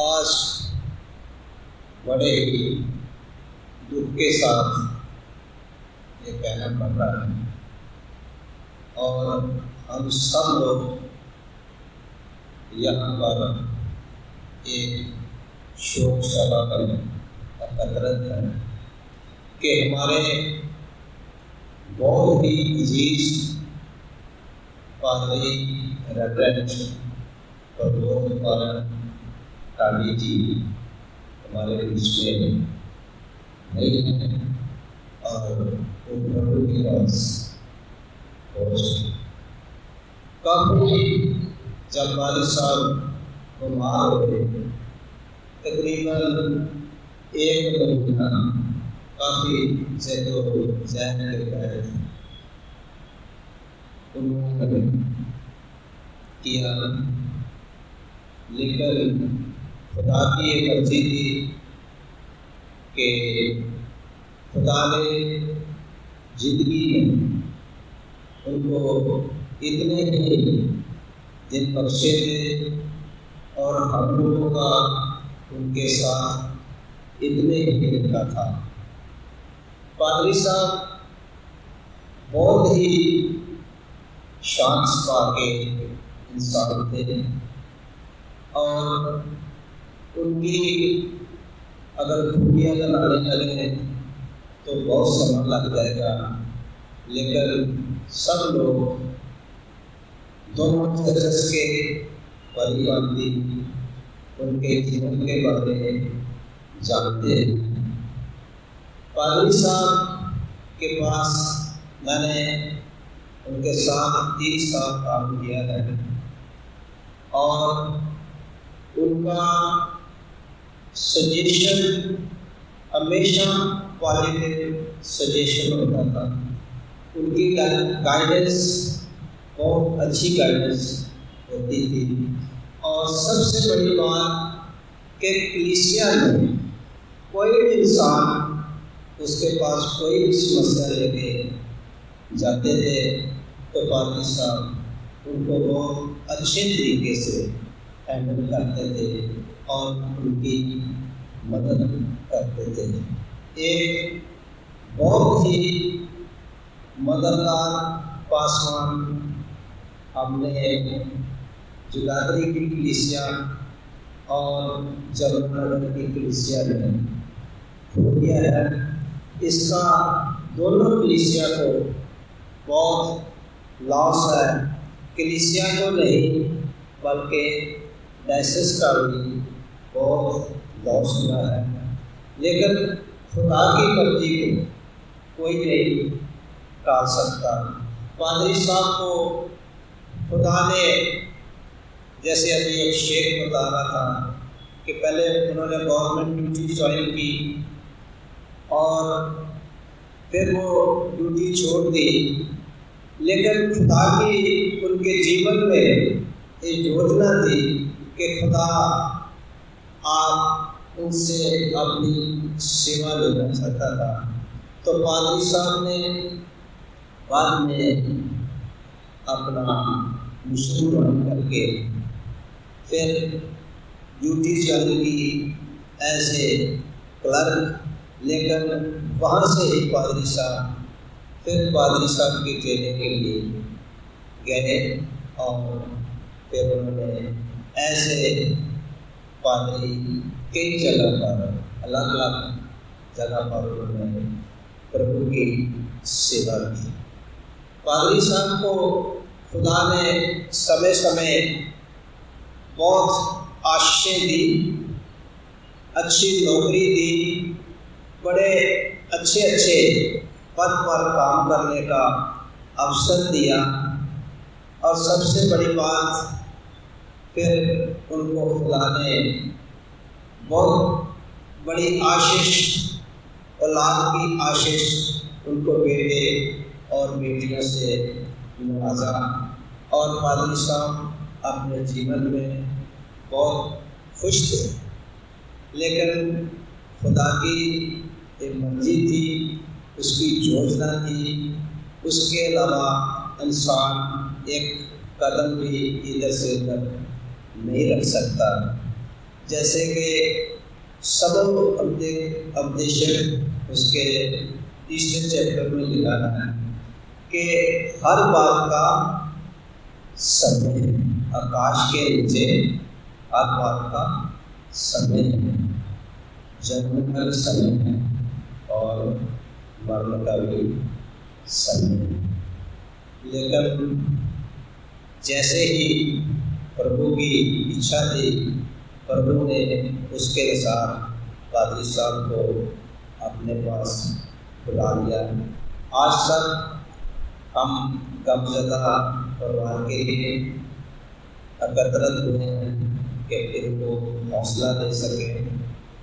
आज बड़े ही दुख के साथ ये कहना पड़ रहा है और हम सब लोग यहाँ पर एक शोक सभा में एकत्रित हैं कि हमारे बहुत ही अजीज पादरी रेवरेंड प्रबोध टाली जी हमारे बीच में नहीं है और वो प्रभु के पास काफी जब वाले साल बीमार हुए, तकरीबन 1 महीना काफी जहन के तहत उन्होंने किया, लेकिन खुदा की एक मर्जी थी कि खुदा ने जिंदगी में उनको इतने ही दिन बख्शे थे और हम लोगों का उनके साथ इतने ही दिन का था। पादरी साहब बहुत ही शांत स्वभाव के इंसान थे और उनकी अगर खूबियाँ बनाने लगे तो बहुत समय लग जाएगा, लेकिन सब लोग दोनों चर्च के परिवादी उनके जीवन के बारे में जानते हैं। पादरी साहब के पास मैंने उनके साथ 30 साल काम किया है और उनका सजेशन हमेशा पॉजिटिव सजेशन होता था। उनकी गाइडेंस बहुत अच्छी गाइडेंस होती थी और सबसे बड़ी बात कि कलीसिया में कोई भी इंसान उसके पास कोई भी समस्या लेके जाते थे तो पादरी साहब उनको बहुत अच्छे तरीके से हैंडल करते थे और उनकी मदद करते थे। एक बहुत ही मददगार पासवान हमने जुगादरी की कलीसिया और जबलपुर की कलीसिया में हो गया है। इसका दोनों कलीसिया को बहुत लॉस है, कलीसिया को नहीं बल्कि डायसिस का भी बहुत लॉस हुआ है, लेकिन खुदा की मर्जी को कोई नहीं टाल सकता। पादरी साहब को खुदा ने, जैसे अभी एक शेख बता रहा था कि पहले उन्होंने गवर्नमेंट ड्यूटी ज्वाइन की और फिर वो ड्यूटी छोड़ दी, लेकिन खुदा की उनके जीवन में एक योजना थी कि खुदा आप उनसे अपनी सेवा लेना चाहता था। तो पादरी साहब ने बाद में अपना मिशन ज्वाइन करके फिर ड्यूटी चालू की एज ए क्लर्क, लेकिन वहाँ से ही पादरी साहब फिर पादरी साहब की ट्रेनिंग के लिए गए और फिर उन्होंने ऐसे पादरी कई जगह पर अलग अलग जगह पर उन्होंने प्रभु की सेवा की। पादरी साहब को खुदा ने समय समय बहुत आशीषें दी, अच्छी नौकरी दी, बड़े अच्छे अच्छे पद पर काम करने का अवसर दिया और सबसे बड़ी बात फिर उनको खुदा ने बहुत बड़ी आशीष, औलाद की आशीष उनको बेटे और बेटियों से नवाजा और पादरी साहब अपने जीवन में बहुत खुश थे। लेकिन खुदा की एक मर्जी थी, उसकी योजना थी, उसके अलावा इंसान एक कदम भी इधर से उधर नहीं रख सकता। जैसे कि सबल उपदेशक उसके तीसरे चैप्टर में लिखा है कि हर बात का समय है, आकाश के नीचे हर बात का समय है, जन्म का समय है और मरण का भी समय है। लेकिन जैसे ही प्रभु की इच्छा थी, प्रभु ने उसके अनुसार पादरी साहब को अपने पास बुला लिया। आज तक हम गमज़दा परिवार के लिए एकत्रित हुए हैं कि इनको हौसला दे सके,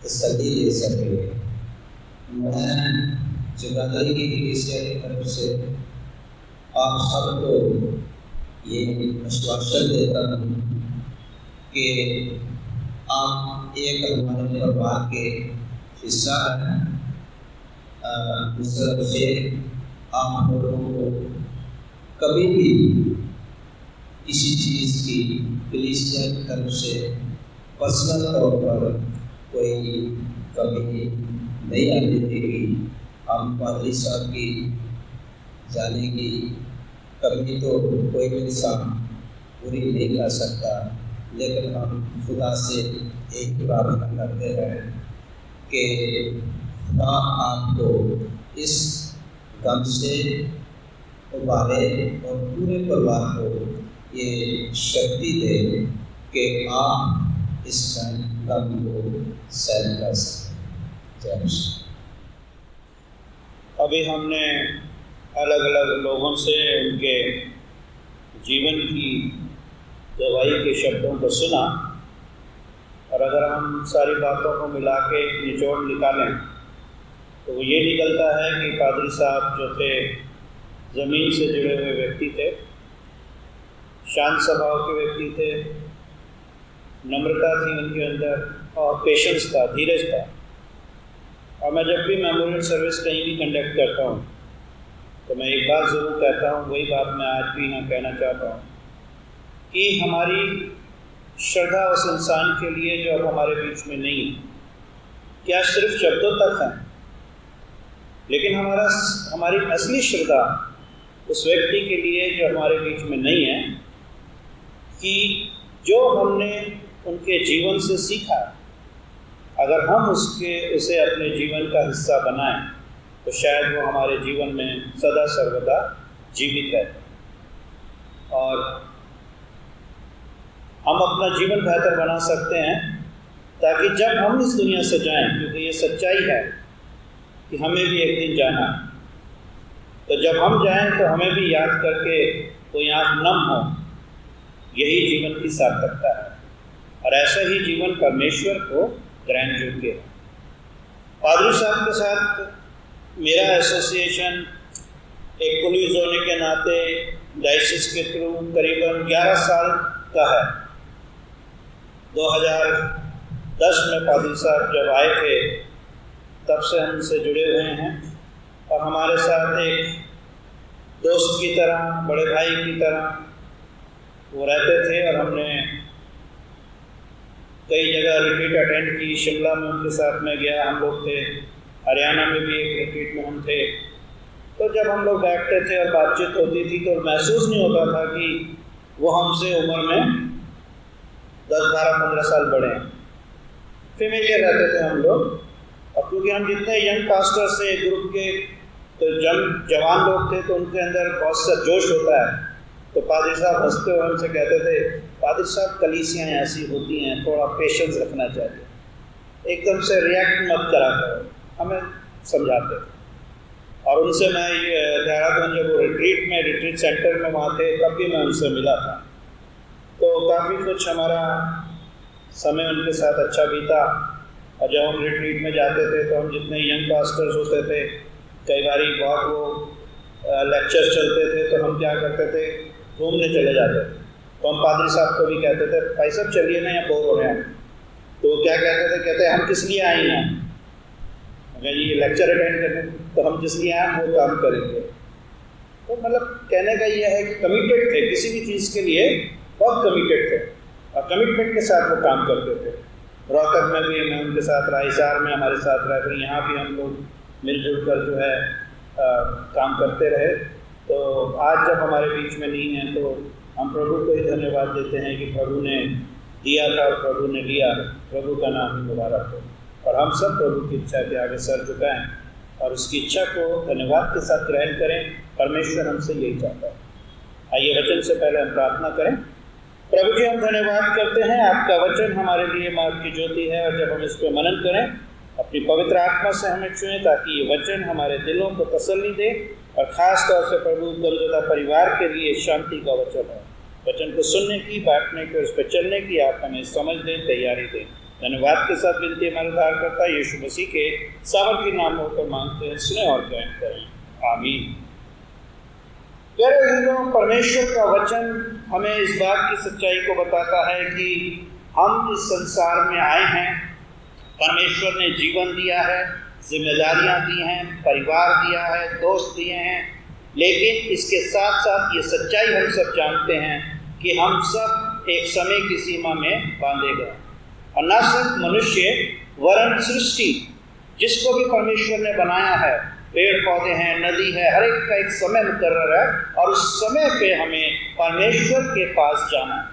तसल्ली दे सके। मैं जुगादरी की कलीसिया की तरफ से आप सबको ये आश्वासन देता हूँ कि आप एक हमारे परिवार के हिस्सा हैं। दूसरा से आप लोगों को कभी भी किसी चीज़ की कलीसिया की तरफ से पर्सनल तौर पर कोई कमी नहीं आने देगी। हम पादरी साहब की जाने की कभी तो कोई भी इंसान पूरी नहीं कर सकता, लेकिन हम खुदा से एक प्रार्थना करते हैं कि खुदा आपको इस गम से उबारे और पूरे परिवार को ये शक्ति दे कि आप इस गम को सहन कर सकें। जय श्री। अभी हमने अलग अलग लोगों से उनके जीवन की गवाही के शब्दों को सुना, और अगर हम सारी बातों को मिला के निचोड़ निकालें तो वो ये निकलता है कि पादरी साहब जो थे ज़मीन से जुड़े हुए व्यक्ति थे, शांत स्वभाव के व्यक्ति थे, नम्रता थी उनके अंदर और पेशेंस था, धीरज था। और मैं जब भी मेमोरियल सर्विस कहीं भी कंडक्ट करता हूँ तो मैं एक बात ज़रूर कहता हूँ, वही बात मैं आज भी यहाँ कहना चाहता हूँ कि हमारी श्रद्धा उस इंसान के लिए जो अब हमारे बीच में नहीं है, क्या सिर्फ शब्दों तक है, लेकिन हमारी असली श्रद्धा उस व्यक्ति के लिए जो हमारे बीच में नहीं है, कि जो हमने उनके जीवन से सीखा, अगर हम उसे अपने जीवन का हिस्सा बनाएं तो शायद वो हमारे जीवन में सदा सर्वदा जीवित है और हम अपना जीवन बेहतर बना सकते हैं, ताकि जब हम इस दुनिया से जाएं, क्योंकि ये सच्चाई है कि हमें भी एक दिन जाना है, तो जब हम जाएं तो हमें भी याद करके कोई आँख नम हो, यही जीवन की सार्थकता है। और ऐसा ही जीवन परमेश्वर को ग्रहण योग्य है। पादरी साहब के साथ मेरा एसोसिएशन एक पुलिस होने के नाते डायसिस के थ्रू करीबन 11 साल का है। 2010 में पादरी साहब जब आए थे तब से हम उनसे जुड़े हुए हैं और हमारे साथ एक दोस्त की तरह, बड़े भाई की तरह वो रहते थे। और हमने कई जगह रिट्रीट अटेंड की, शिमला में उनके साथ में गया, हम लोग थे, हरियाणा में भी एक रिट्रीट में हम थे। तो जब हम लोग बैठते थे और बातचीत होती थी तो महसूस नहीं होता था कि वो हमसे उम्र में 10, 12, 15 साल बड़े हैं। फेमिलियर रहते थे हम लोग। और क्योंकि हम जितने यंग पास्टर्स थे ग्रुप के, तो जवान लोग थे, तो उनके अंदर बहुत सा जोश होता है। तो पादरी साहब हंसते हुए हमसे कहते थे, पादरी साहब कलीसियाँ ऐसी होती हैं, थोड़ा पेशेंस रखना चाहिए, एकदम से रिएक्ट मत करा करो, हमें समझाते थे। और उनसे मैं देहरादून जब वो रिट्रीट सेंटर में वहाँ थे तब भी मैं उनसे मिला था। तो काफ़ी कुछ हमारा समय उनके साथ अच्छा बीता। और जब हम रिट्रीट में जाते थे तो हम जितने यंग पास्टर्स होते थे, कई बार बहुत वो लेक्चर चलते थे तो हम क्या करते थे, घूमने चले जाते थे। तो हम पादरी साहब को भी कहते थे, भाई साहब चलिए ना, यहाँ बोर हो रहे हैं। तो वो क्या कहते थे, कहते हम किस लिए आए हैं, अगर ये लेक्चर अटेंड करने, तो हम जिस लिए आए वो काम करेंगे। तो मतलब कहने का ये है कि कमिटेड थे, किसी भी चीज़ के लिए बहुत कमिटेड थे और कमिटमेंट के साथ वो काम करते थे। रोहतक में भी मैं उनके साथ रहा, हिसार में हमारे साथ रह कर, यहाँ भी हम लोग मिलजुल कर जो है काम करते रहे। तो आज जब हमारे बीच में नहीं है तो हम प्रभु को ही धन्यवाद देते हैं कि प्रभु ने दिया था और प्रभु ने लिया। प्रभु का नाम ही मुबारक हो। और हम सब प्रभु की इच्छा के आगे सर झुकाएं और उसकी इच्छा को धन्यवाद के साथ ग्रहण करें। परमेश्वर हमसे यही चाहता है। आइए वचन से पहले हम प्रार्थना करें। प्रभु जी, हम धन्यवाद करते हैं, आपका वचन हमारे लिए मार्ग की ज्योति है, और जब हम इस पर मनन करें अपनी पवित्र आत्मा से हमें छुएं, ताकि ये वचन हमारे दिलों को तसल्ली दे। और ख़ास तौर से प्रभु दलजदा परिवार के लिए शांति का वचन है। वचन को सुनने की, बांटने की और उस पर चलने की आप हमें समझ दें, तैयारी दें। धन्यवाद के साथ विनती हमारे उद्धारकर्ता यीशु मसीह के सामर्थी नाम होकर मांगते हैं, सुने और ग्रहण करें, आमीन। प्यारे अजीजों, परमेश्वर का वचन हमें इस बात की सच्चाई को बताता है कि हम इस संसार में आए हैं, परमेश्वर ने जीवन दिया है, जिम्मेदारियां दी हैं, परिवार दिया है, दोस्त दिए हैं, लेकिन इसके साथ साथ ये सच्चाई हम सब जानते हैं कि हम सब एक समय की सीमा में बांधे गए। और न सिर्फ मनुष्य वरन सृष्टि जिसको भी परमेश्वर ने बनाया है पेड़ पौधे हैं, नदी है, हर एक का एक समय मुकर्रर है और उस समय पे हमें परमेश्वर के पास जाना है।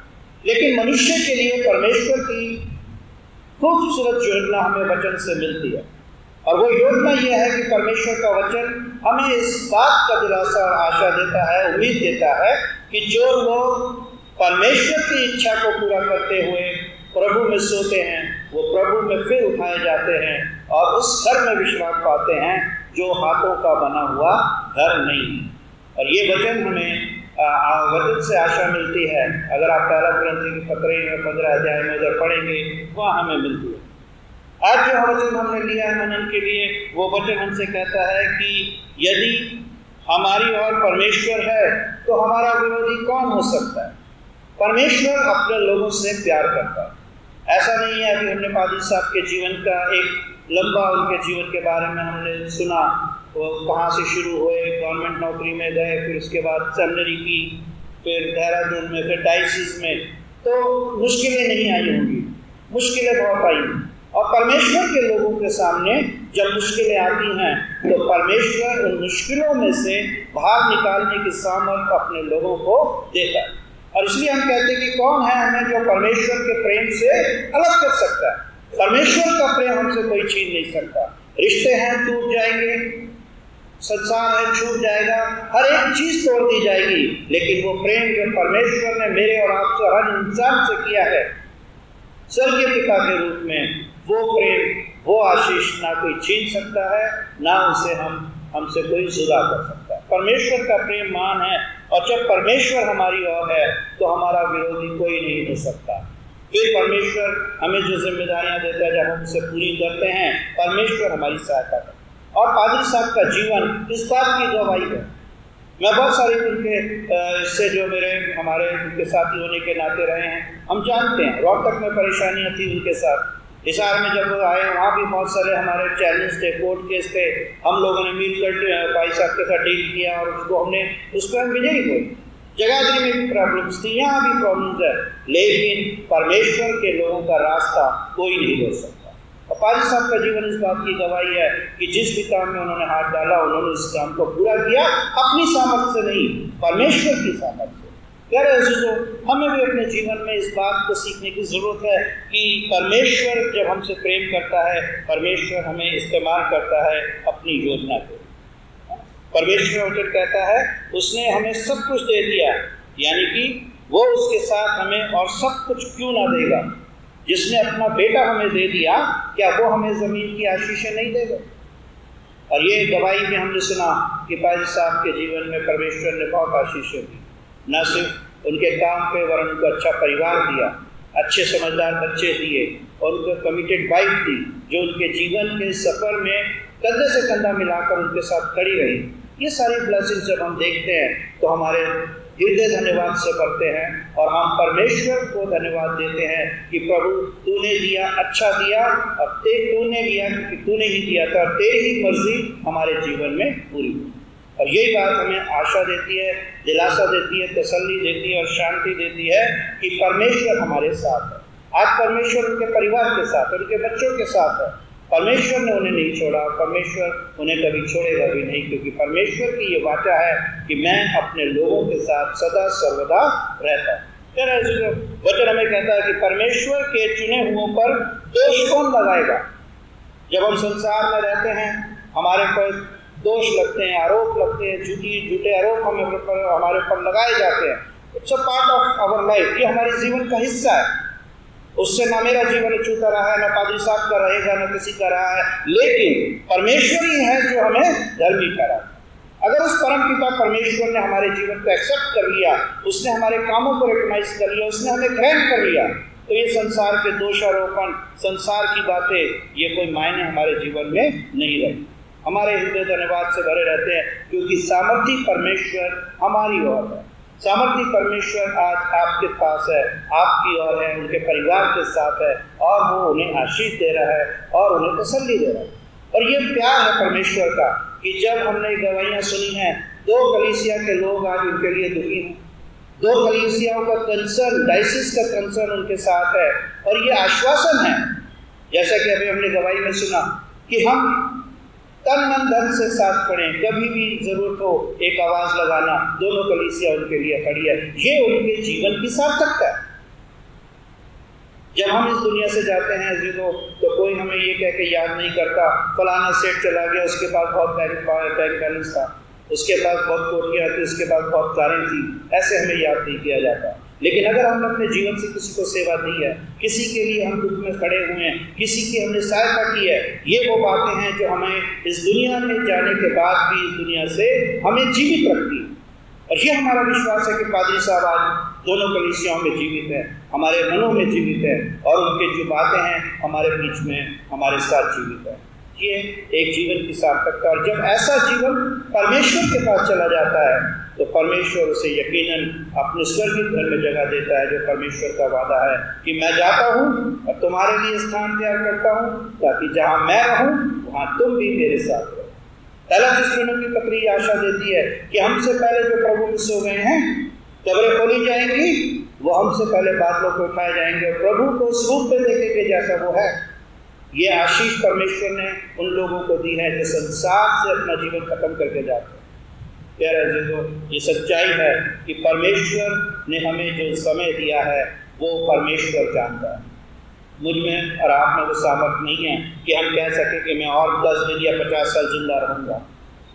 लेकिन मनुष्य के लिए परमेश्वर की खूबसूरत योजना हमें वचन से मिलती है और वो योजना ये है कि परमेश्वर का वचन हमें इस बात का दिलासा और आशा देता है, उम्मीद देता है कि जो लोग परमेश्वर की इच्छा को पूरा करते हुए प्रभु में सोते हैं वो प्रभु में फिर उठाए जाते हैं और उस घर में विश्राम पाते हैं जो हाथों का बना हुआ घर नहीं है। और ये वचन हमें वचन से आशा मिलती है। अगर आप पहला कुरिन्थियों की पत्री में 15 अध्याय में अगर पढ़ेंगे वहाँ हमें मिलती है। आज जो वचन हमने लिया है मनन के लिए, वो वचन हमसे कहता है कि यदि हमारी ओर परमेश्वर है तो हमारा विरोधी कौन हो सकता है। परमेश्वर अपने लोगों से प्यार करता है। ऐसा नहीं है। अभी हमने पादरी साहब के जीवन का एक लंबा उनके जीवन के बारे में हमने सुना, वो कहाँ से शुरू हुए, गवर्नमेंट नौकरी में गए, फिर उसके बाद सेमिनरी की, फिर देहरादून में, फिर डायसिस में। तो मुश्किलें नहीं आई होंगी, मुश्किलें बहुत आई। और परमेश्वर के लोगों के सामने जब मुश्किलें आती हैं तो परमेश्वर उन मुश्किलों में से बाहर निकालने की सामर्थ्य अपने लोगों को देता है। और इसलिए हम कहते हैं कि कौन है हमें जो परमेश्वर के प्रेम से अलग कर सकता है। परमेश्वर का प्रेम हमसे कोई छीन नहीं सकता। रिश्ते हैं टूट जाएंगे, संसार है छूट जाएगा, हर एक चीज तोड़ दी जाएगी, लेकिन वो प्रेम जो परमेश्वर ने मेरे और आपसे हर इंसान से किया है स्वर्गीय पिता के रूप में, वो प्रेम, वो आशीष ना कोई छीन सकता है, ना उसे हमसे कोई जुदा कर सकता है। परमेश्वर का प्रेम महान है और जब परमेश्वर हमारी ओर है तो हमारा विरोधी कोई नहीं हो सकता। फिर परमेश्वर हमें जो जिम्मेदारियां देता है जब हम उसे पूरी करते हैं, परमेश्वर हमारी सहायता करता है। और पादरी साहब का जीवन इस बात की गवाही है। मैं बहुत सारे उनके इससे जो हमारे उनके साथी होने के नाते रहे हैं, हम जानते हैं रोहतक में परेशानियां थी उनके साथ। हिसार में जब वो आए वहाँ भी बहुत सारे हमारे चैलेंज थे, कोर्ट केस थे। हम लोगों ने मिलकर भाई साहब के साथ डील किया और उस पर हम विजयी हुए। जगाधरी में भी प्रॉब्लम्स थी, यहाँ भी प्रॉब्लम्स है, लेकिन परमेश्वर के लोगों का रास्ता कोई नहीं रोक सकता। और पादरी साहब का जीवन इस बात की गवाही है कि जिस भी काम में उन्होंने हाथ डाला, उन्होंने उस काम को पूरा किया अपनी सामर्थ्य से नहीं, परमेश्वर की सामर्थ्य से। प्यारे अज़ीज़ों, हमें भी अपने जीवन में इस बात को सीखने की ज़रूरत है कि परमेश्वर जब हमसे प्रेम करता है, परमेश्वर हमें इस्तेमाल करता है अपनी योजना को। परमेश्वर वचन कहता है उसने हमें सब कुछ दे दिया, यानी कि वो उसके साथ हमें और सब कुछ क्यों ना देगा। जिसने अपना बेटा हमें दे दिया, क्या वो हमें ज़मीन की आशीषें नहीं देगा। और ये गवाही में हमने सुना कि पादरी साहब के जीवन में परमेश्वर ने बहुत आशीषें दी। न सिर्फ उनके काम पे वरन उनको अच्छा परिवार दिया, अच्छे समझदार बच्चे दिए और उनको कमिटेड वाइफ दी जो उनके जीवन के सफ़र में कंधे से कंधा मिलाकर उनके साथ खड़ी रही। ये सारी ब्लेसिंग्स जब हम देखते हैं तो हमारे हृदय धन्यवाद से करते हैं और हम परमेश्वर को धन्यवाद देते हैं कि प्रभु तूने दिया, अच्छा दिया और तूने दिया क्योंकि तूने ही दिया था, तेरी ही मर्जी हमारे जीवन में पूरी हुई। और यही बात हमें आशा देती है, दिलासा देती है, तसल्ली देती है और शांति देती है कि परमेश्वर हमारे साथ है। आज परमेश्वर उनके परिवार के साथ, उनके बच्चों के साथ है। परमेश्वर ने उन्हें नहीं छोड़ा, परमेश्वर उन्हें कभी छोड़ेगा भी नहीं, क्योंकि परमेश्वर की ये वाचा है कि मैं अपने लोगों के साथ सदा सर्वदा रहता हूँ। वचन हमें कहता है कि परमेश्वर के चुने हुओं पर दोष कौन लगाएगा। जब हम संसार में रहते हैं हमारे पर दोष लगते हैं, आरोप लगते हैं, झूठे आरोप हमारे पर लगाए जाते हैं। It's a part of our life, ये हमारे जीवन का हिस्सा है। उससे ना मेरा जीवन अछूता रहा है, ना पादरी साहब का रहेगा, ना किसी का रहा है, लेकिन परमेश्वर ही है जो हमें धर्मी करा। अगर उस परम पिता परमेश्वर ने हमारे जीवन को एक्सेप्ट कर लिया, उसने हमारे कामों को रिकॉग्नाइज कर लिया, उसने हमें ग्रहण कर लिया, तो ये संसार के दोषारोपण, संसार की बातें, ये कोई मायने हमारे जीवन में नहीं रहती। हमारे हृदय धन्यवाद से भरे रहते हैं क्योंकि सामर्थी परमेश्वर हमारी ओर है। सामर्थी परमेश्वर आज आपके पास है, आपकी ओर है, उनके परिवार के साथ है और वो उन्हें आशीष दे रहा है और उन्हें तसल्ली दे रहा है। और ये प्यार है परमेश्वर का कि जब हमने गवाहियाँ सुनी हैं, 2 कलीसिया के लोग आज उनके लिए दुखी हैं, 2 कलीसियाओं का कंसर्न, डायसिस का कंसर्न उनके साथ है और ये आश्वासन है, जैसा कि अभी हमने गवाही में सुना कि हम तन मन धन से साथ खड़े, कभी भी जरूरत हो एक आवाज लगाना, दोनों कलीसिया उनके लिए खड़ी है। ये उनके जीवन की सार्थकता है। जब हम इस दुनिया से जाते हैं अजीजों, तो कोई हमें ये कह के याद नहीं करता फलाना सेठ चला गया, उसके पास बहुत बैंक बैलेंस था, उसके पास बहुत कोठियाँ थी, उसके पास बहुत कारें थी, ऐसे हमें याद नहीं किया जाता। लेकिन अगर हमने अपने जीवन से किसी को सेवा दी है, किसी के लिए हम दुख में खड़े हुए हैं, किसी की हमने सहायता की है, ये वो बातें हैं जो हमें इस दुनिया में जाने के बाद भी इस दुनिया से हमें जीवित रखती है। और ये हमारा विश्वास है कि पादरी साहब आज दोनों कलीसियाओं में जीवित है, हमारे मनों में जीवित है, और उनके जो बातें हैं हमारे बीच में हमारे साथ जीवित है। ये एक जीवन की सार्थकता। और जब ऐसा जीवन परमेश्वर के पास चला जाता है तो परमेश्वर उसे यकीनन अपने स्वर्गीय घर में जगह देता है, जो परमेश्वर का वादा है कि मैं जाता हूँ और तुम्हारे लिए स्थान तैयार करता हूँ, ताकि जहाँ मैं रहूँ वहाँ तुम भी मेरे साथ रहो। पहला थिस्सलुनीकियों की पत्री आशा देती है कि हमसे पहले जो प्रभु में सो गए हैं, कब्रें खोली जाएंगी, वो हमसे पहले बादलों को उठाए जाएंगे और प्रभु को उस रूप में देखेंगे जैसा वो है। ये आशीष परमेश्वर ने उन लोगों को दी है जो संसार से अपना जीवन खत्म करके जाते हैं। प्यारे अजीजों, ये सच्चाई है कि परमेश्वर ने हमें जो समय दिया है वो परमेश्वर जानता है। मुझ में और आप में वो सामर्थ्य नहीं है कि हम कह सकें कि मैं और 10 दिन या 50 साल जिंदा रहूँगा।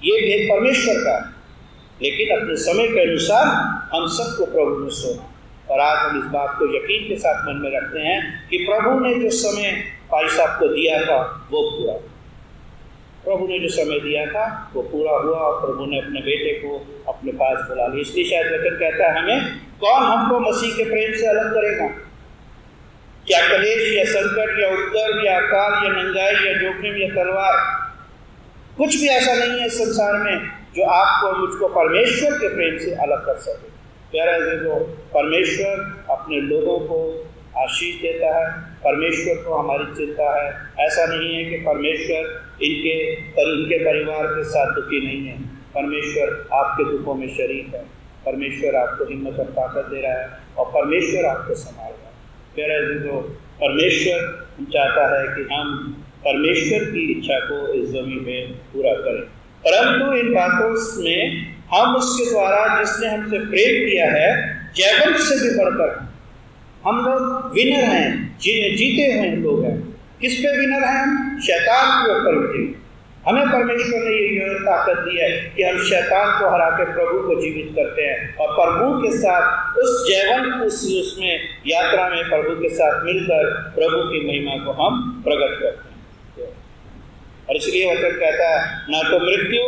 ये भेद परमेश्वर का है, लेकिन अपने समय के अनुसार हम सबको प्रभु में सोना। और आज हम इस बात को यकीन के साथ मन में रखते हैं कि प्रभु ने जो समय भाई साहब को दिया था वो पूरा, प्रभु ने जो समय दिया था वो पूरा हुआ और प्रभु ने अपने बेटे को अपने पास बुला लिया। इसलिए शायद वचन कहता है हमें, कौन हमको मसीह के प्रेम से अलग करेगा? क्या कलेश या संकट या उपद्रव या अकाल या नंगाई या जोखिम या तलवार? कुछ भी ऐसा नहीं है इस संसार में जो आपको मुझको परमेश्वर के प्रेम से अलग कर सके। प्यारे अजीजों, परमेश्वर अपने लोगों को आशीष देता है, परमेश्वर को हमारी चिंता है। ऐसा नहीं है कि परमेश्वर इनके परिवार के साथ दुखी नहीं है। परमेश्वर आपके दुखों में शरीक है, परमेश्वर आपको हिम्मत और ताकत दे रहा है और परमेश्वर आपको संभाल रहा है। प्यारे अजीजों, परमेश्वर चाहता है कि हम परमेश्वर की इच्छा को इस ज़मीन में पूरा करें, परंतु इन बातों में हम उसके द्वारा जिसने हमसे प्रेम किया है जयवंत से भी बढ़कर हम लोग विनर हैं, जीते हुए लोग हैं। किस पे विनर हैं हम? शैतान के ऊपर विजयी। हमें परमेश्वर ने ये ताकत दी है कि हम शैतान को हरा के प्रभु को जीवित करते हैं और प्रभु के साथ उस जयवंत उसमें यात्रा में प्रभु के साथ मिलकर प्रभु की महिमा को हम प्रकट करते हैं। और इसलिए वचन कहता है, ना तो मृत्यु,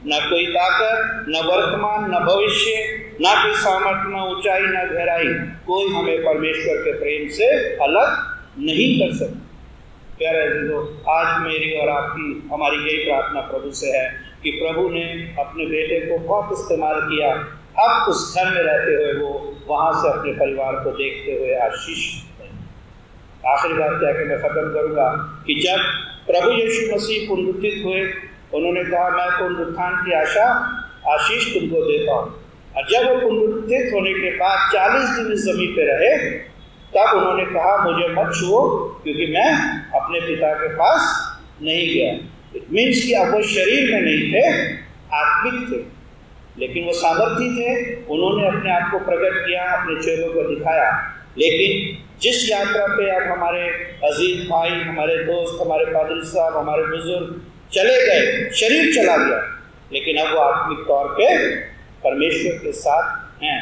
ना कोई ताकत, न वर्तमान, न भविष्य, ना कोई सामर्थ्य, न ऊंचाई, न गहराई, कोई हमें परमेश्वर के प्रेम से अलग नहीं कर सकता। प्यारे अजीजों, आज मेरी और आपकी हमारी यही प्रार्थना प्रभु से है कि प्रभु ने अपने बेटे को बहुत इस्तेमाल किया। अब उस घर में रहते हुए वो वहाँ से अपने परिवार को देखते हुए आशीष। आखिरी बात क्या कि मैं खत्म करूँगा कि जब प्रभु यीशु मसीह पुनरुत्थित हुए, उन्होंने कहा मैं पुनरुत्थान की आशीष तुमको देता हूँ। और जब वो पुनरुत्थित होने के बाद 40 दिन इस जमीन पे रहे, तब उन्होंने कहा मुझे मत छुओ क्योंकि मैं अपने पिता के पास नहीं गया। इट मीन्स कि अब वो शरीर में नहीं थे, आत्मिक थे, लेकिन वो सामर्थी थे। उन्होंने अपने आप को प्रकट किया, अपने चेलों को दिखाया। लेकिन जिस यात्रा पे अब हमारे अजीज भाई, हमारे दोस्त, हमारे पादरी साहब, हमारे बुजुर्ग चले गए, शरीर चला गया, लेकिन अब वो आत्मिक तौर पे परमेश्वर के साथ हैं।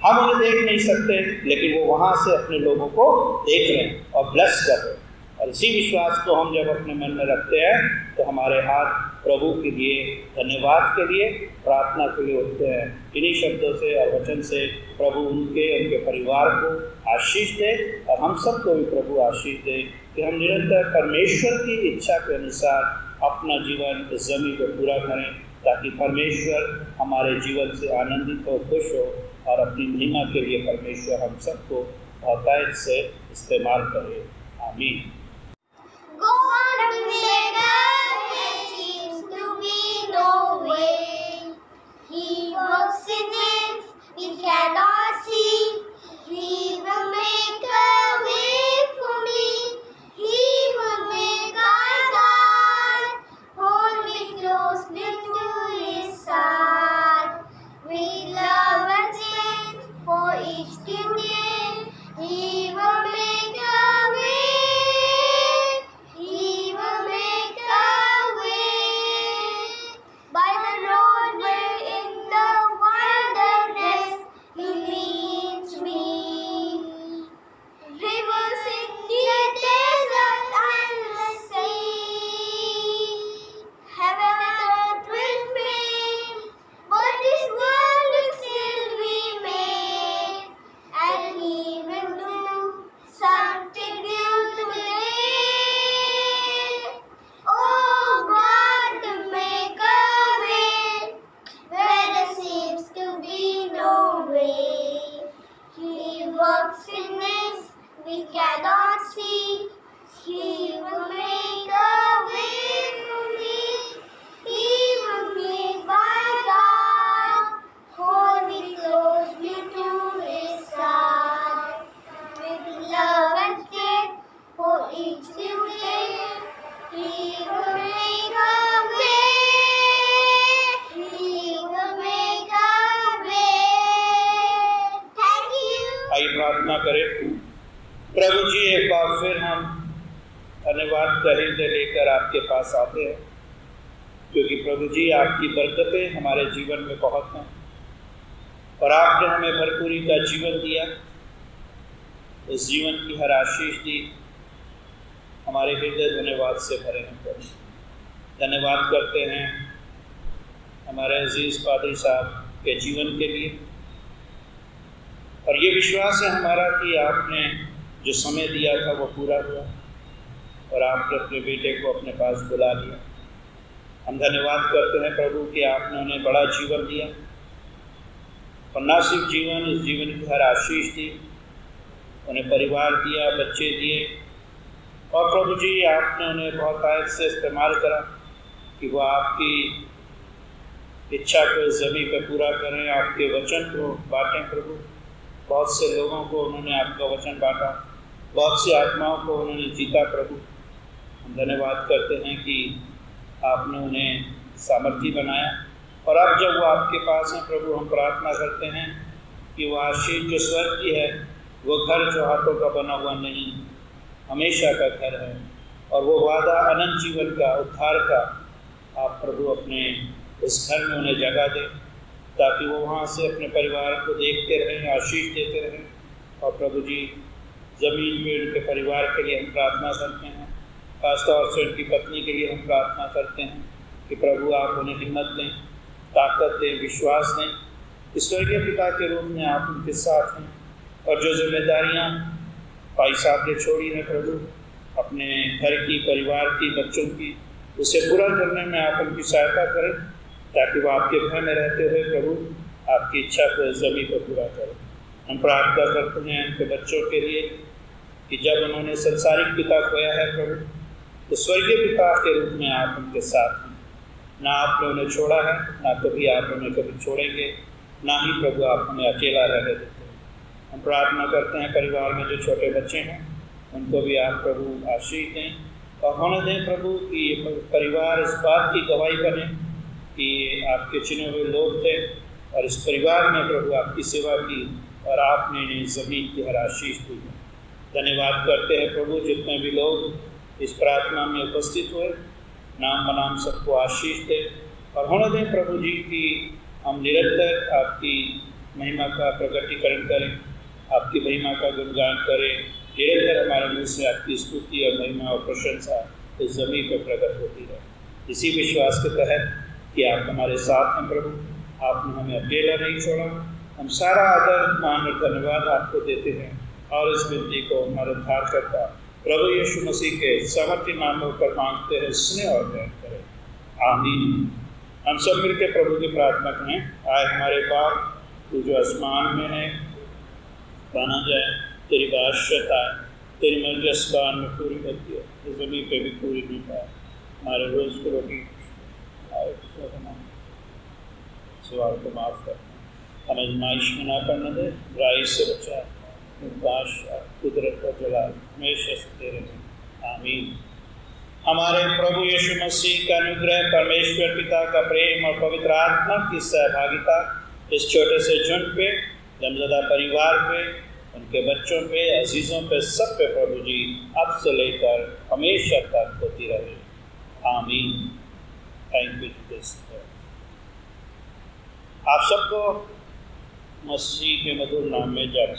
हम उन्हें देख नहीं सकते, लेकिन वो वहाँ से अपने लोगों को देख रहे हैं और ब्लेस कर रहे हैं। और इसी विश्वास को हम जब अपने मन में रखते हैं तो हमारे हाथ प्रभु के लिए, धन्यवाद के लिए, प्रार्थना के लिए उठते हैं। इन्हीं शब्दों से और वचन से प्रभु उनके परिवार को आशीष दे और हम सबको भी प्रभु आशीष दे कि हम निरंतर परमेश्वर की इच्छा के अनुसार अपना जीवन इस ज़मीन को पूरा करें, ताकि परमेश्वर हमारे जीवन से आनंदित हो, खुश हो और अपनी महिमा के लिए परमेश्वर हम सबको बहुतायत से इस्तेमाल करे। आमीन। He works in ways we cannot see. He will make a way for me. He will make our God hold me करे। प्रभु जी, एक बार फिर हम धन्यवाद का हृदय लेकर आपके पास आते हैं, क्योंकि प्रभु जी आपकी बरकतें हमारे जीवन में बहुत हैं और आपने हमें भरपूरी का जीवन दिया। उस जीवन की हर आशीष दी, हमारे हृदय धन्यवाद से भरे हैं। धन्यवाद करते हैं हमारे अजीज पादरी साहब के जीवन के लिए, और ये विश्वास है हमारा कि आपने जो समय दिया था वो पूरा हुआ और आपने अपने बेटे को अपने पास बुला लिया। हम धन्यवाद करते हैं प्रभु कि आपने उन्हें बड़ा जीवन दिया और ना सिर्फ जीवन, इस जीवन की हर आशीष दी, उन्हें परिवार दिया, बच्चे दिए, और प्रभु जी आपने उन्हें बहुत आयत से इस्तेमाल करा कि वो आपकी इच्छा को ज़मीन पर पूरा करें, आपके वचन को बांटें। प्रभु, बहुत से लोगों को उन्होंने आपका वचन बांटा, बहुत सी आत्माओं को उन्होंने जीता। प्रभु, हम धन्यवाद करते हैं कि आपने उन्हें सामर्थी बनाया, और अब जब वो आपके पास हैं प्रभु, हम प्रार्थना करते हैं कि वो आशीष जो स्वर्ग की है, वो घर जो हाथों का बना हुआ नहीं, हमेशा का घर है, और वो वादा अनंत जीवन का, उद्धार का, आप प्रभु अपने उस घर में उन्हें जगह दें, ताकि वो वहाँ से अपने परिवार को देखते रहें, आशीष देते रहें। और प्रभु जी, ज़मीन में उनके परिवार के लिए हम प्रार्थना करते हैं, खासतौर से उनकी पत्नी के लिए हम प्रार्थना करते हैं कि प्रभु आप उन्हें हिम्मत दें, ताकत दें, विश्वास दें कि स्वर्गीय पिता के रूप में आप उनके साथ हैं, और जो जिम्मेदारियाँ भाई साहब ने छोड़ी हैं प्रभु, अपने घर की, परिवार की, बच्चों की, उसे पूरा करने में आप उनकी सहायता करें, ताकि वो आपके भय में रहते हुए प्रभु आपकी इच्छा को ज़मीन पर पूरा करें। हम प्रार्थना करते हैं उनके बच्चों के लिए कि जब उन्होंने संसारिक पिता खोया है प्रभु, तो स्वर्गीय पिता के रूप में आप उनके साथ हैं। ना आपने उन्हें छोड़ा है, ना कभी आप उन्हें कभी छोड़ेंगे, ना ही प्रभु आप हमें अकेला रहने देते हैं। हम प्रार्थना करते हैं परिवार में जो छोटे बच्चे हैं, उनको भी आप प्रभु आशीष दें और होने दें प्रभु कि ये परिवार इस बात की गवाही बने कि आपके चुने हुए लोग थे, और इस परिवार में प्रभु आपकी सेवा की और आपने इन्हें ज़मीन की हर आशीष दी है। धन्यवाद करते हैं प्रभु, जितने भी लोग इस प्रार्थना में उपस्थित हुए, नाम बनाम सबको आशीष दे, और होने दें प्रभु जी कि हम निरंतर आपकी महिमा का प्रकटीकरण करें, आपकी महिमा का गुणगान करें, निरंतर हमारे मुँह से आपकी स्तुति और महिमा और प्रशंसा इस ज़मीन पर प्रकट होती है। इसी विश्वास के तहत कि आप हमारे साथ हैं प्रभु, आपने हमें अकेला नहीं छोड़ा। हम सारा आदर, मान और धन्यवाद आपको देते हैं, और इस विनती को हमारे उद्धारकर्ता प्रभु यीशु मसीह के सामर्थ्य नामों पर मांगते हैं, स्नेह और दया करें। आमीन। हम सब मिलकर प्रभु की प्रार्थना करें। आए हमारे बाप, तू जो आसमान में है, माना जाए तेरी बादशाहत आए, तेरी मर्जी आसमान में पूरी होती है, इस ज़मीन पे भी पूरी नहीं पाए। हमारे रोज़ को रोटी सवाल को माफ़ कर, हमें आजमाइश में ना करने दे, बुराई से बचा, बादशाह कुदरत का जलाल हमेशा से तेरे में। आमीन। हमारे प्रभु यीशु मसीह का अनुग्रह, परमेश्वर पिता का प्रेम और पवित्र आत्मा की सहभागिता इस छोटे से झुंड पे, जमज़दा परिवार पे, उनके बच्चों पे, अजीज़ों पे, सब पे प्रभु जी अब से लेकर हमेशा तक होती रहे। आमीन। Thank you. आप सबको मसीह के मधुर नाम में जय।